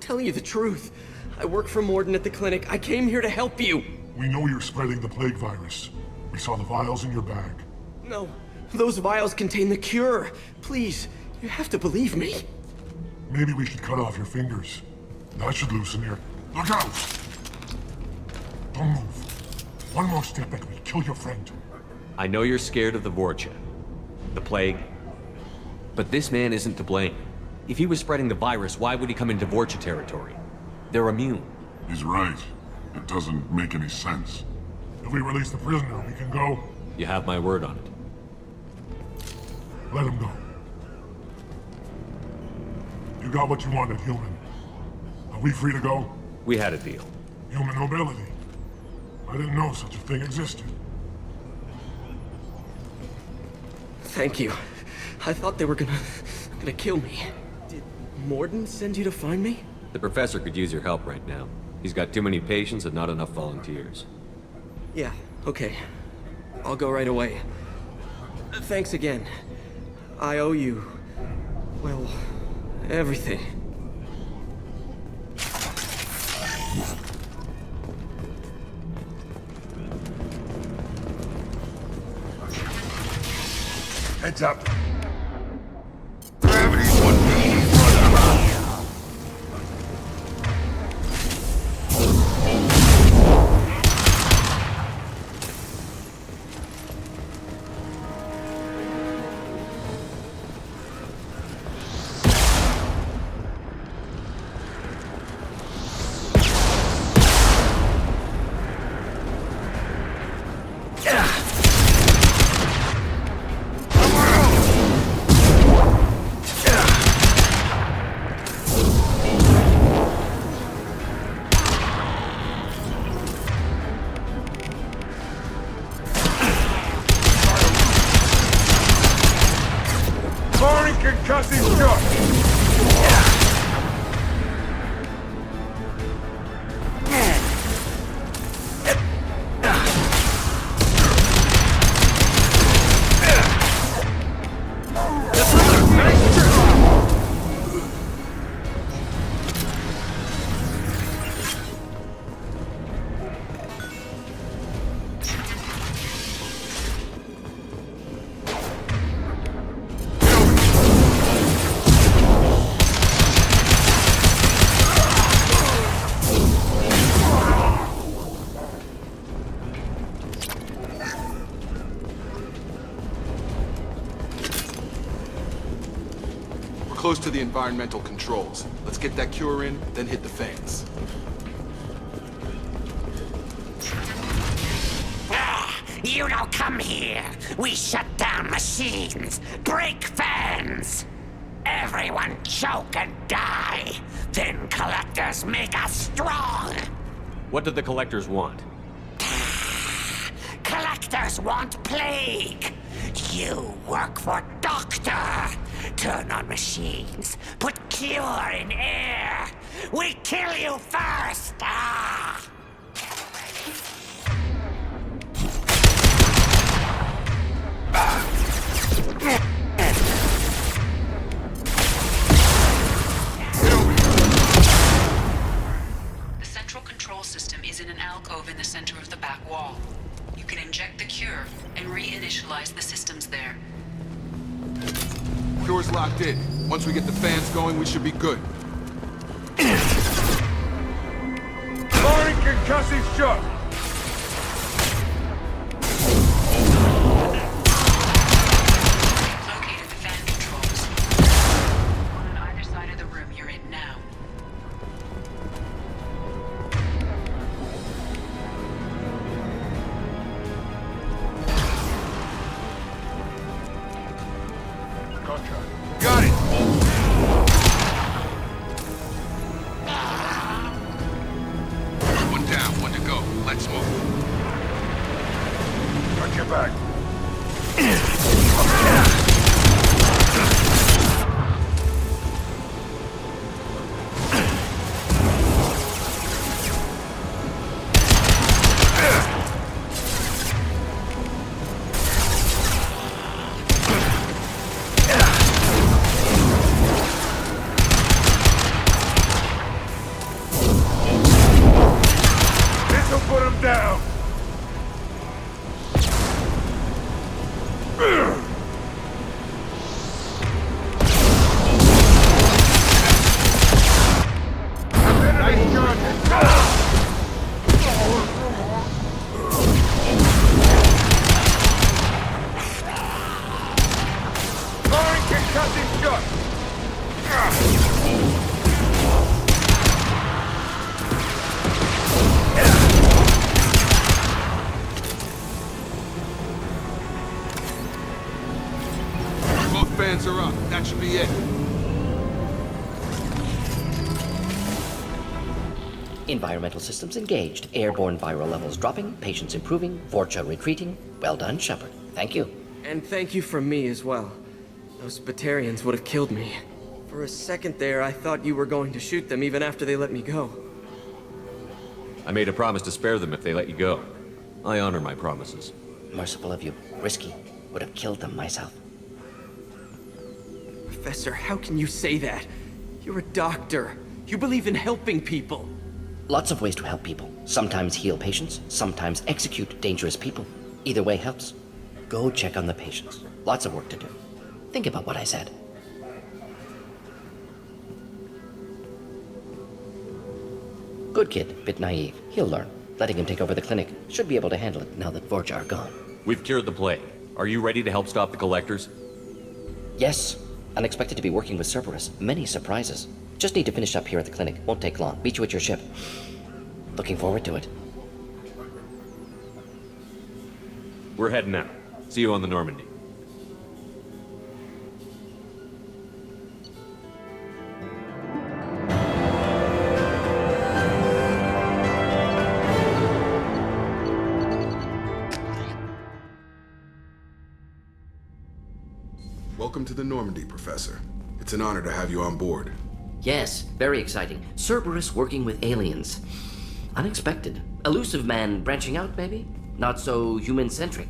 telling you the truth. I work for Mordin at the clinic. I came here to help you. We know you're spreading the plague virus. We saw the vials in your bag. No, those vials contain the cure. Please, you have to believe me. Maybe we should cut off your fingers. That should loosen your... Look out! Don't move. One more step and we kill your friend. I know you're scared of the Vorcha, the plague, but this man isn't to blame. If he was spreading the virus, why would he come into Vorcha territory? They're immune. He's right. It doesn't make any sense. If we release the prisoner, we can go. You have my word on it. Let him go. You got what you wanted, human. Are we free to go? We had a deal. Human nobility. I didn't know such a thing existed. Thank you. I thought they were gonna kill me. Did Mordin send you to find me? The professor could use your help right now. He's got too many patients and not enough volunteers. Yeah, okay. I'll go right away. Thanks again. I owe you... well, everything. Heads up. Gravity's what we brother. Concussive shot! Close to the environmental controls. Let's get that cure in, then hit the fans. You don't come here. We shut down machines, break fans. Everyone choke and die. Then collectors make us strong. What do the collectors want? Collectors want plague. You work for Doctor. Turn on machines. Put cure in air. We kill you first. Ah! The central control system is in an alcove in the center of the back wall. You can inject the cure and reinitialize the systems there. Cure's locked in. Once we get the fans going, we should be good. Firing concussive shot! Located the fan controls. One on either side of the room you're in now. Got it! One down, one to go. Let's move. Got your back. sensor up. That should be it. Environmental systems engaged. Airborne viral levels dropping. Patients improving. Vorcha retreating. Well done, Shepard. Thank you. And thank you from me as well. Those Batarians would have killed me. For a second there, I thought you were going to shoot them even after they let me go. I made a promise to spare them if they let you go. I honor my promises. Merciful of you. Risky. Would have killed them myself. Professor, how can you say that? You're a doctor. You believe in helping people. Lots of ways to help people. Sometimes heal patients, sometimes execute dangerous people. Either way helps. Go check on the patients. Lots of work to do. Think about what I said. Good kid, bit naive. He'll learn. Letting him take over the clinic. Should be able to handle it now that Vorcha are gone. We've cured the plague. Are you ready to help stop the Collectors? Yes. Unexpected to be working with Cerberus. Many surprises. Just need to finish up here at the clinic. Won't take long. Meet you at your ship. Looking forward to it. We're heading out. See you on the Normandy. Welcome to the Normandy, Professor. It's an honor to have you on board. Yes, very exciting. Cerberus working with aliens. Unexpected. Elusive man branching out, maybe? Not so human-centric.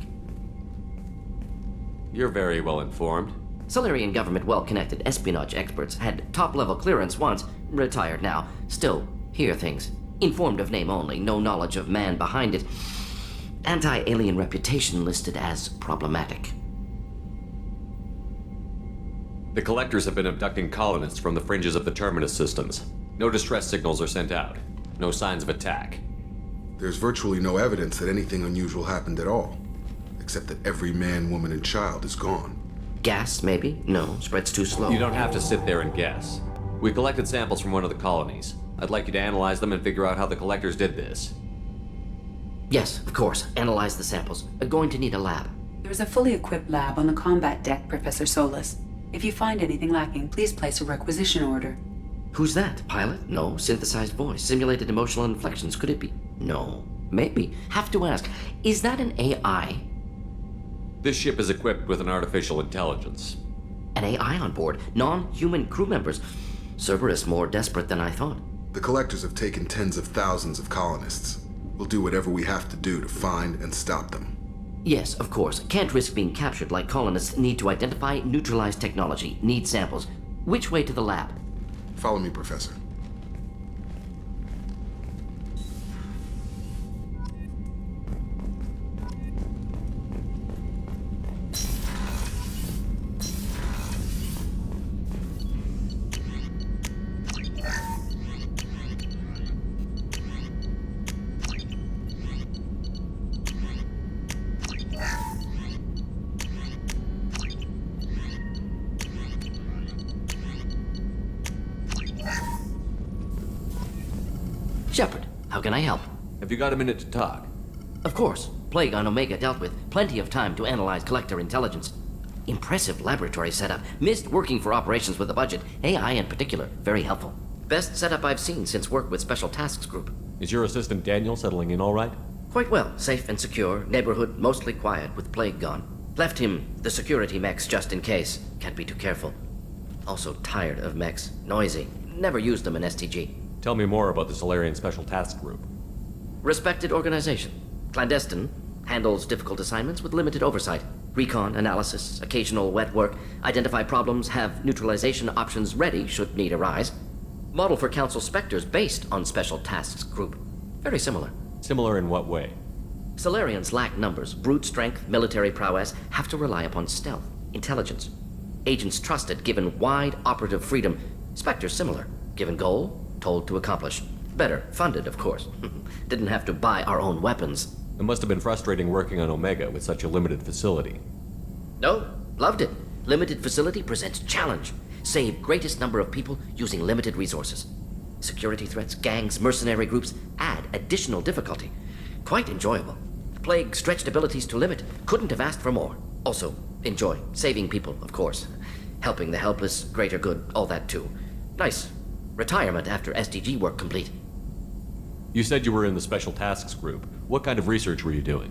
You're very well informed. Solarian government well-connected espionage experts had top-level clearance once, retired now. Still, hear things. Informed of name only, no knowledge of man behind it. Anti-alien reputation listed as problematic. The Collectors have been abducting colonists from the fringes of the Terminus systems. No distress signals are sent out. No signs of attack. There's virtually no evidence that anything unusual happened at all. Except that every man, woman, and child is gone. Gas, maybe? No, spreads too slow. You don't have to sit there and guess. We collected samples from one of the colonies. I'd like you to analyze them and figure out how the Collectors did this. Yes, of course. Analyze the samples. Going to need a lab. There's a fully equipped lab on the combat deck, Professor Solis. If you find anything lacking, please place a requisition order. Who's that? Pilot? No. Synthesized voice. Simulated emotional inflections. Could it be? No. Maybe. Have to ask. Is that an AI? This ship is equipped with an artificial intelligence. An AI on board? Non-human crew members? Cerberus more desperate than I thought. The Collectors have taken tens of thousands of colonists. We'll do whatever we have to do to find and stop them. Yes, of course. Can't risk being captured like colonists need to identify, neutralize technology, need samples. Which way to the lab? Follow me, Professor. Shepard, how can I help? Have you got a minute to talk? Of course. Plague on Omega dealt with. Plenty of time to analyze Collector intelligence. Impressive laboratory setup. Missed working for operations with a budget. AI in particular. Very helpful. Best setup I've seen since work with Special Tasks Group. Is your assistant Daniel settling in all right? Quite well. Safe and secure. Neighborhood mostly quiet with Plague gone. Left him the security mechs just in case. Can't be too careful. Also tired of mechs. Noisy. Never used them in STG. Tell me more about the Solarian Special Task Group. Respected organization. Clandestine. Handles difficult assignments with limited oversight. Recon, analysis, occasional wet work. Identify problems, have neutralization options ready should need arise. Model for Council Spectres based on Special Tasks Group. Very similar. Similar in what way? Solarians lack numbers, brute strength, military prowess, have to rely upon stealth, intelligence. Agents trusted, given wide operative freedom. Spectres similar. Given goal, told to accomplish. Better, funded, of course. Didn't have to buy our own weapons. It must have been frustrating working on Omega with such a limited facility. No, loved it. Limited facility presents challenge. Save greatest number of people using limited resources. Security threats, gangs, mercenary groups add additional difficulty. Quite enjoyable. Plague stretched abilities to limit. Couldn't have asked for more. Also, enjoy. Saving people, of course. Helping the helpless, greater good, all that too. Nice. Retirement after SDG work complete. You said you were in the Special Tasks Group. What kind of research were you doing?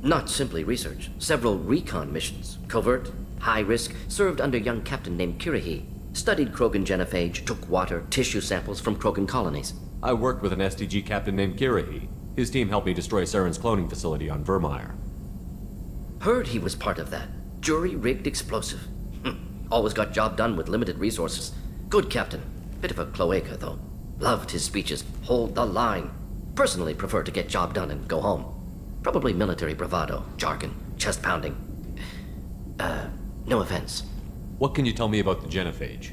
Not simply research. Several recon missions. Covert, high risk, served under a young captain named Kirihi. Studied Krogan genophage, took water, tissue samples from Krogan colonies. I worked with an SDG captain named Kirihi. His team helped me destroy Saren's cloning facility on Vermeer. Heard he was part of that. Jury-rigged explosive. Always got job done with limited resources. Good captain. Bit of a cloaca, though. Loved his speeches. Hold the line. Personally prefer to get job done and go home. Probably military bravado, jargon, chest pounding. No offense. What can you tell me about the genophage?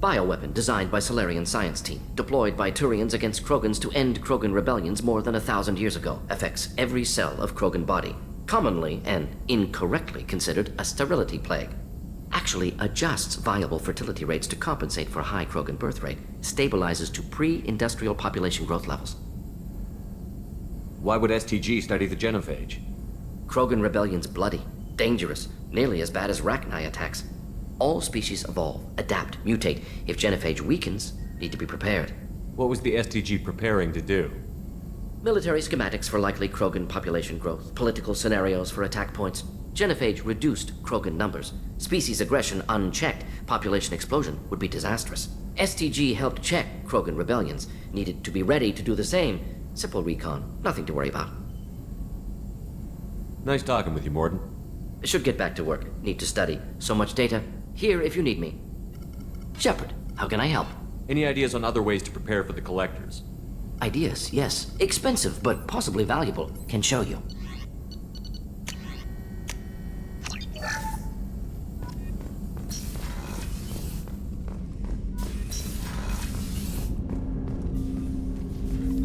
Bioweapon designed by Solarian science team, deployed by Turians against Krogans to end Krogan rebellions more than 1,000 years ago. Affects every cell of Krogan body. Commonly and incorrectly considered a sterility plague. Actually adjusts viable fertility rates to compensate for a high Krogan birth rate. Stabilizes to pre-industrial population growth levels. Why would STG study the genophage? Krogan rebellion's bloody, dangerous, nearly as bad as Rachni attacks. All species evolve, adapt, mutate. If genophage weakens, need to be prepared. What was the STG preparing to do? Military schematics for likely Krogan population growth, political scenarios for attack points. Genophage reduced Krogan numbers. Species aggression unchecked, population explosion would be disastrous. STG helped check Krogan rebellions, needed to be ready to do the same. Simple recon, nothing to worry about. Nice talking with you, Mordin. Should get back to work, need to study. So much data. Here if you need me. Shepard, how can I help? Any ideas on other ways to prepare for the collectors? Ideas, yes. Expensive, but possibly valuable. Can show you.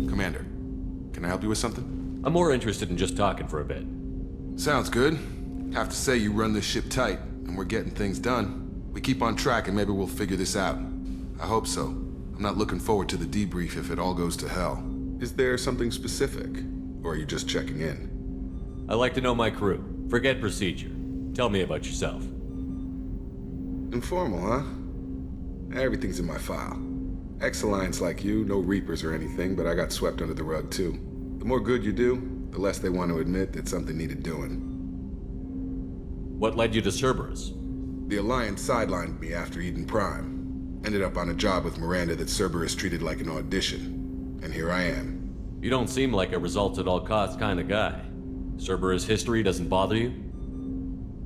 Commander, can I help you with something? I'm more interested in just talking for a bit. Sounds good. Have to say you run this ship tight, and we're getting things done. We keep on track and maybe we'll figure this out. I hope so. I'm not looking forward to the debrief if it all goes to hell. Is there something specific? Or are you just checking in? I like to know my crew. Forget procedure. Tell me about yourself. Informal, huh? Everything's in my file. Ex-Alliance like you, no Reapers or anything, but I got swept under the rug too. The more good you do, the less they want to admit that something needed doing. What led you to Cerberus? The Alliance sidelined me after Eden Prime. Ended up on a job with Miranda that Cerberus treated like an audition. And here I am. You don't seem like a results at all costs kind of guy. Cerberus history doesn't bother you?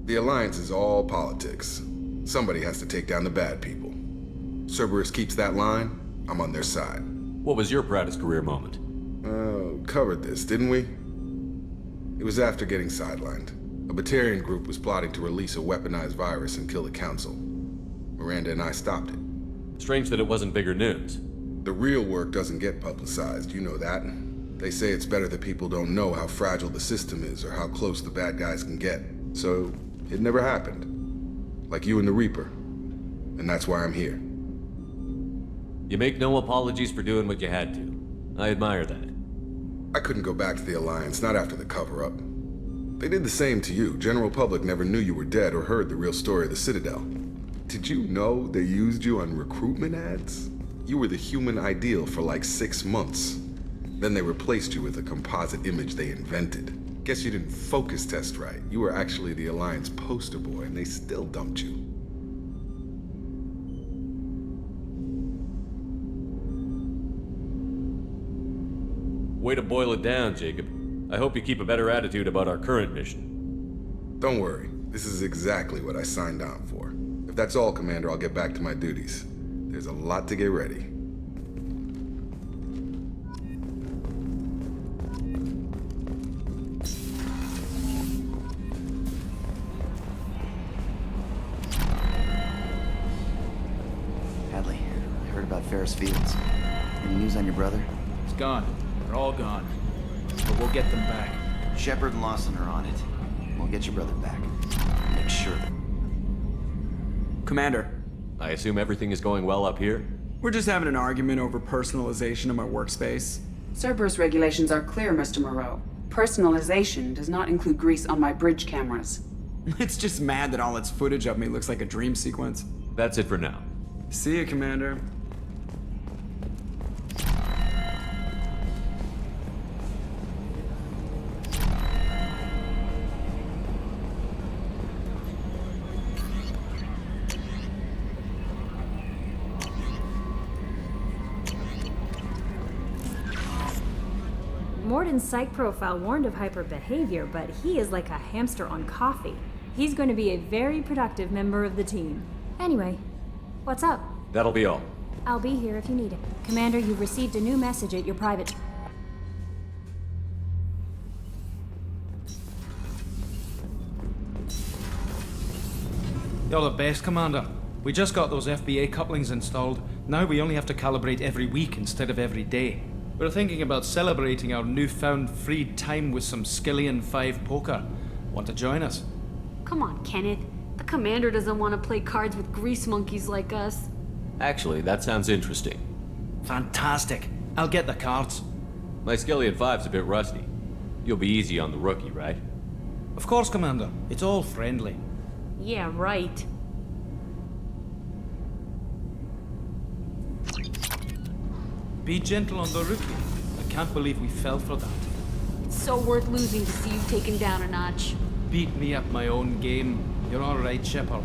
The Alliance is all politics. Somebody has to take down the bad people. Cerberus keeps that line, I'm on their side. What was your proudest career moment? Covered this, didn't we? It was after getting sidelined. A Batarian group was plotting to release a weaponized virus and kill the Council. Miranda and I stopped it. Strange that it wasn't bigger news. The real work doesn't get publicized, you know that. They say it's better that people don't know how fragile the system is or how close the bad guys can get. So, it never happened. Like you and the Reaper. And that's why I'm here. You make no apologies for doing what you had to. I admire that. I couldn't go back to the Alliance, not after the cover-up. They did the same to you. General public never knew you were dead or heard the real story of the Citadel. Did you know they used you on recruitment ads? You were the human ideal for like 6 months. Then they replaced you with a composite image they invented. Guess you didn't focus test right. You were actually the Alliance poster boy, and they still dumped you. Way to boil it down, Jacob. I hope you keep a better attitude about our current mission. Don't worry. This is exactly what I signed on for. If that's all, Commander, I'll get back to my duties. There's a lot to get ready. Hadley, I heard about Ferris Fields. Any news on your brother? He's gone. They're all gone. But we'll get them back. Shepard and Lawson are on it. We'll get your brother back. Make sure that... Commander. I assume everything is going well up here? We're just having an argument over personalization of my workspace. Cerberus regulations are clear, Mr. Moreau. Personalization does not include grease on my bridge cameras. It's just mad that all its footage of me looks like a dream sequence. That's it for now. See you, Commander. Mordin's psych profile warned of hyper behavior, but he is like a hamster on coffee. He's going to be a very productive member of the team. Anyway, what's up? That'll be all. I'll be here if you need it. Commander, you've received a new message at your private... You're the best, Commander. We just got those FBA couplings installed. Now we only have to calibrate every week instead of every day. We're thinking about celebrating our newfound freed time with some Skillian 5 poker. Want to join us? Come on, Kenneth. The commander doesn't want to play cards with grease monkeys like us. Actually, that sounds interesting. Fantastic. I'll get the cards. My Skillian 5's a bit rusty. You'll be easy on the rookie, right? Of course, Commander. It's all friendly. Yeah, right. Be gentle on the rookie. I can't believe we fell for that. It's so worth losing to see you taken down a notch. Beat me at my own game. You're all right, Shepard.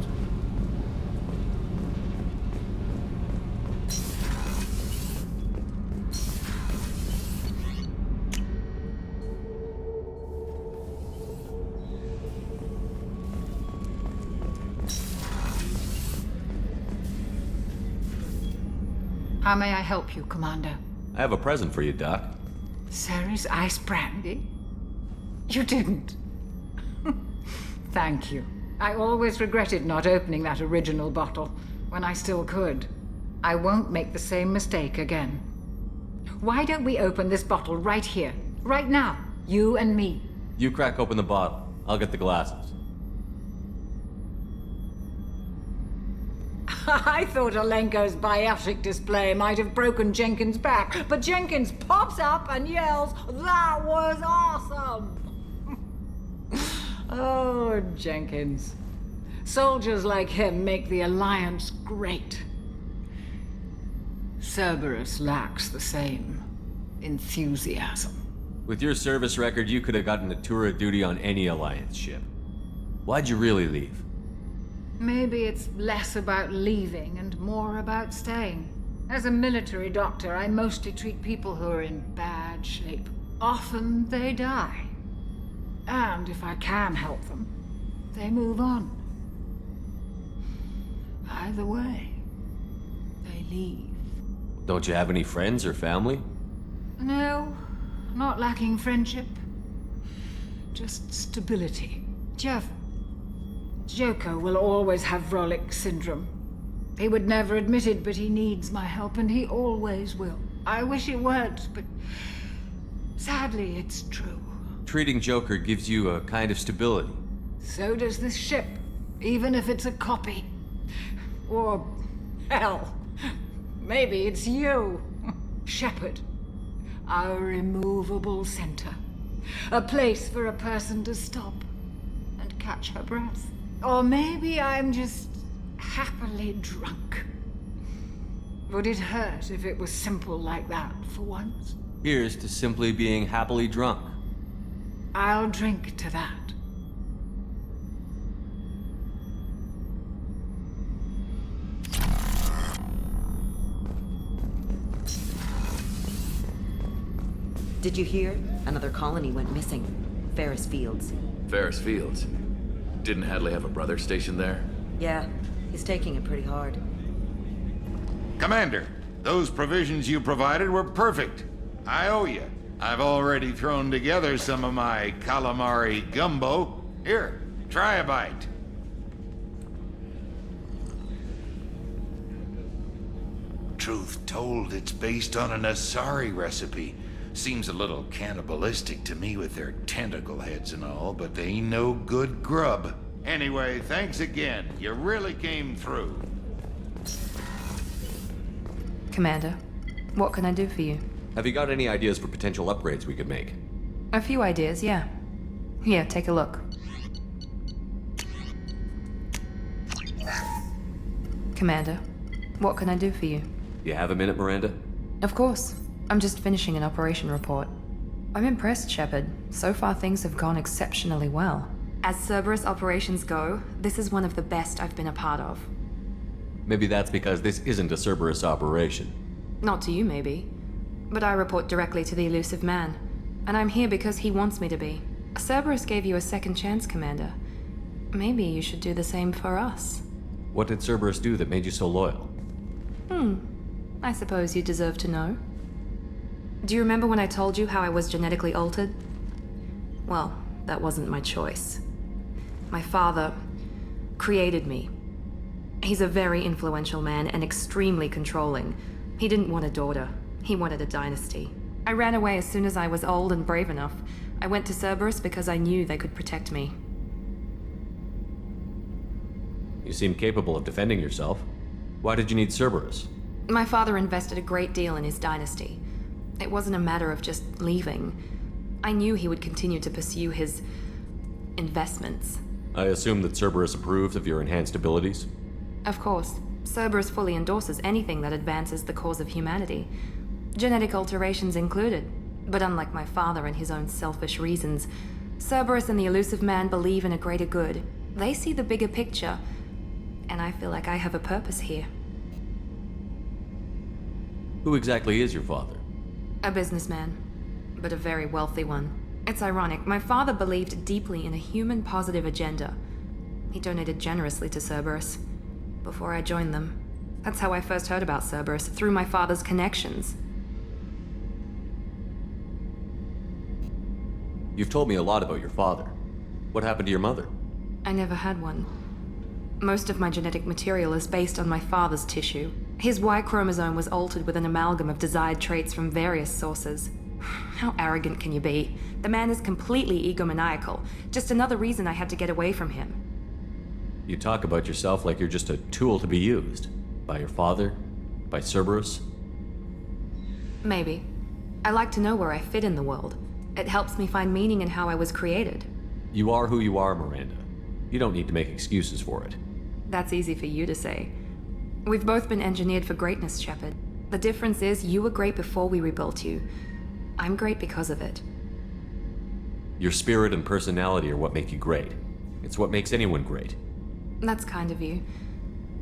How may I help you, Commander? I have a present for you, Doc. Ceres ice brandy? You didn't. Thank you. I always regretted not opening that original bottle when I still could. I won't make the same mistake again. Why don't we open this bottle right here, right now, you and me? You crack open the bottle. I'll get the glasses. I thought Alenko's biotic display might have broken Jenkins' back, but Jenkins pops up and yells, "That was awesome!" Oh, Jenkins. Soldiers like him make the Alliance great. Cerberus lacks the same enthusiasm. With your service record, you could have gotten a tour of duty on any Alliance ship. Why'd you really leave? Maybe it's less about leaving and more about staying. As a military doctor, I mostly treat people who are in bad shape. Often they die. And if I can help them, they move on. Either way, they leave. Don't you have any friends or family? No, not lacking friendship. Just stability. Jeff, Joko will always have Vrolik syndrome. He would never admit it, but he needs my help, and he always will. I wish it weren't, but sadly, it's true. Treating Joker gives you a kind of stability. So does this ship, even if it's a copy. Or, hell, maybe it's you, Shepard. Our immovable center. A place for a person to stop and catch her breath. Or maybe I'm just happily drunk. Would it hurt if it was simple like that for once? Here's to simply being happily drunk. I'll drink to that. Did you hear? Another colony went missing. Ferris Fields. Ferris Fields? Didn't Hadley have a brother stationed there? Yeah, he's taking it pretty hard. Commander, those provisions you provided were perfect. I owe you. I've already thrown together some of my calamari gumbo. Here, try a bite. Truth told, it's based on an Asari recipe. Seems a little cannibalistic to me with their tentacle heads and all, but they ain't no good grub. Anyway, thanks again. You really came through. Commander, what can I do for you? Have you got any ideas for potential upgrades we could make? A few ideas, yeah. Here, take a look. Commander, what can I do for you? You have a minute, Miranda? Of course. I'm just finishing an operation report. I'm impressed, Shepard. So far things have gone exceptionally well. As Cerberus operations go, this is one of the best I've been a part of. Maybe that's because this isn't a Cerberus operation. Not to you, maybe. But I report directly to the elusive man. And I'm here because he wants me to be. Cerberus gave you a second chance, Commander. Maybe you should do the same for us. What did Cerberus do that made you so loyal? I suppose you deserve to know. Do you remember when I told you how I was genetically altered? Well, that wasn't my choice. My father created me. He's a very influential man and extremely controlling. He didn't want a daughter. He wanted a dynasty. I ran away as soon as I was old and brave enough. I went to Cerberus because I knew they could protect me. You seem capable of defending yourself. Why did you need Cerberus? My father invested a great deal in his dynasty. It wasn't a matter of just leaving. I knew he would continue to pursue his investments. I assume that Cerberus approved of your enhanced abilities? Of course. Cerberus fully endorses anything that advances the cause of humanity. Genetic alterations included. But unlike my father and his own selfish reasons, Cerberus and the elusive man believe in a greater good. They see the bigger picture, and I feel like I have a purpose here. Who exactly is your father? A businessman, but a very wealthy one. It's ironic, my father believed deeply in a human-positive agenda. He donated generously to Cerberus before I joined them. That's how I first heard about Cerberus, through my father's connections. You've told me a lot about your father. What happened to your mother? I never had one. Most of my genetic material is based on my father's tissue. His Y chromosome was altered with an amalgam of desired traits from various sources. How arrogant can you be? The man is completely egomaniacal. Just another reason I had to get away from him. You talk about yourself like you're just a tool to be used. By your father? By Cerberus? Maybe. I like to know where I fit in the world. It helps me find meaning in how I was created. You are who you are, Miranda. You don't need to make excuses for it. That's easy for you to say. We've both been engineered for greatness, Shepard. The difference is you were great before we rebuilt you. I'm great because of it. Your spirit and personality are what make you great. It's what makes anyone great. That's kind of you.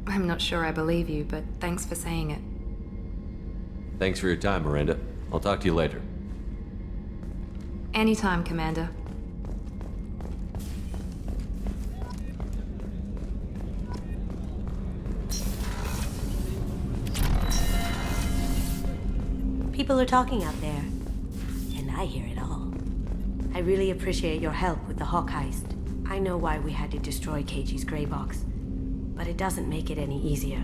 I'm not sure I believe you, but thanks for saying it. Thanks for your time, Miranda. I'll talk to you later. Anytime, Commander. People are talking out there, and I hear it all. I really appreciate your help with the Hawk heist. I know why we had to destroy KG's gray box, but it doesn't make it any easier.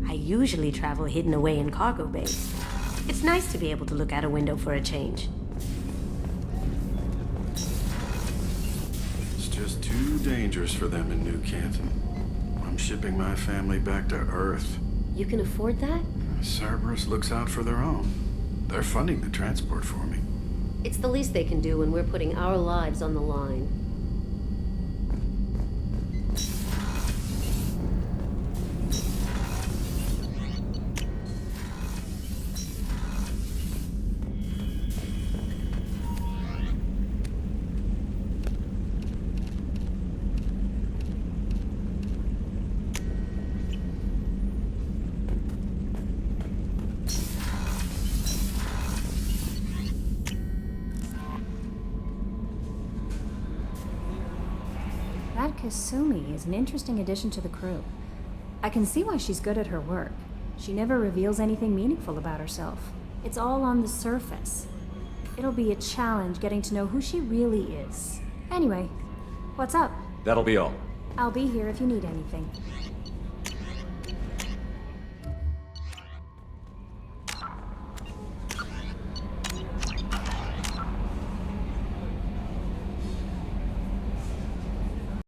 I usually travel hidden away in cargo bays. It's nice to be able to look out a window for a change. It's just too dangerous for them in New Canton. I'm shipping my family back to Earth. You can afford that? Cerberus looks out for their own. They're funding the transport for me. It's the least they can do when we're putting our lives on the line. That Kasumi is an interesting addition to the crew. I can see why she's good at her work. She never reveals anything meaningful about herself. It's all on the surface. It'll be a challenge getting to know who she really is. Anyway, what's up? That'll be all. I'll be here if you need anything.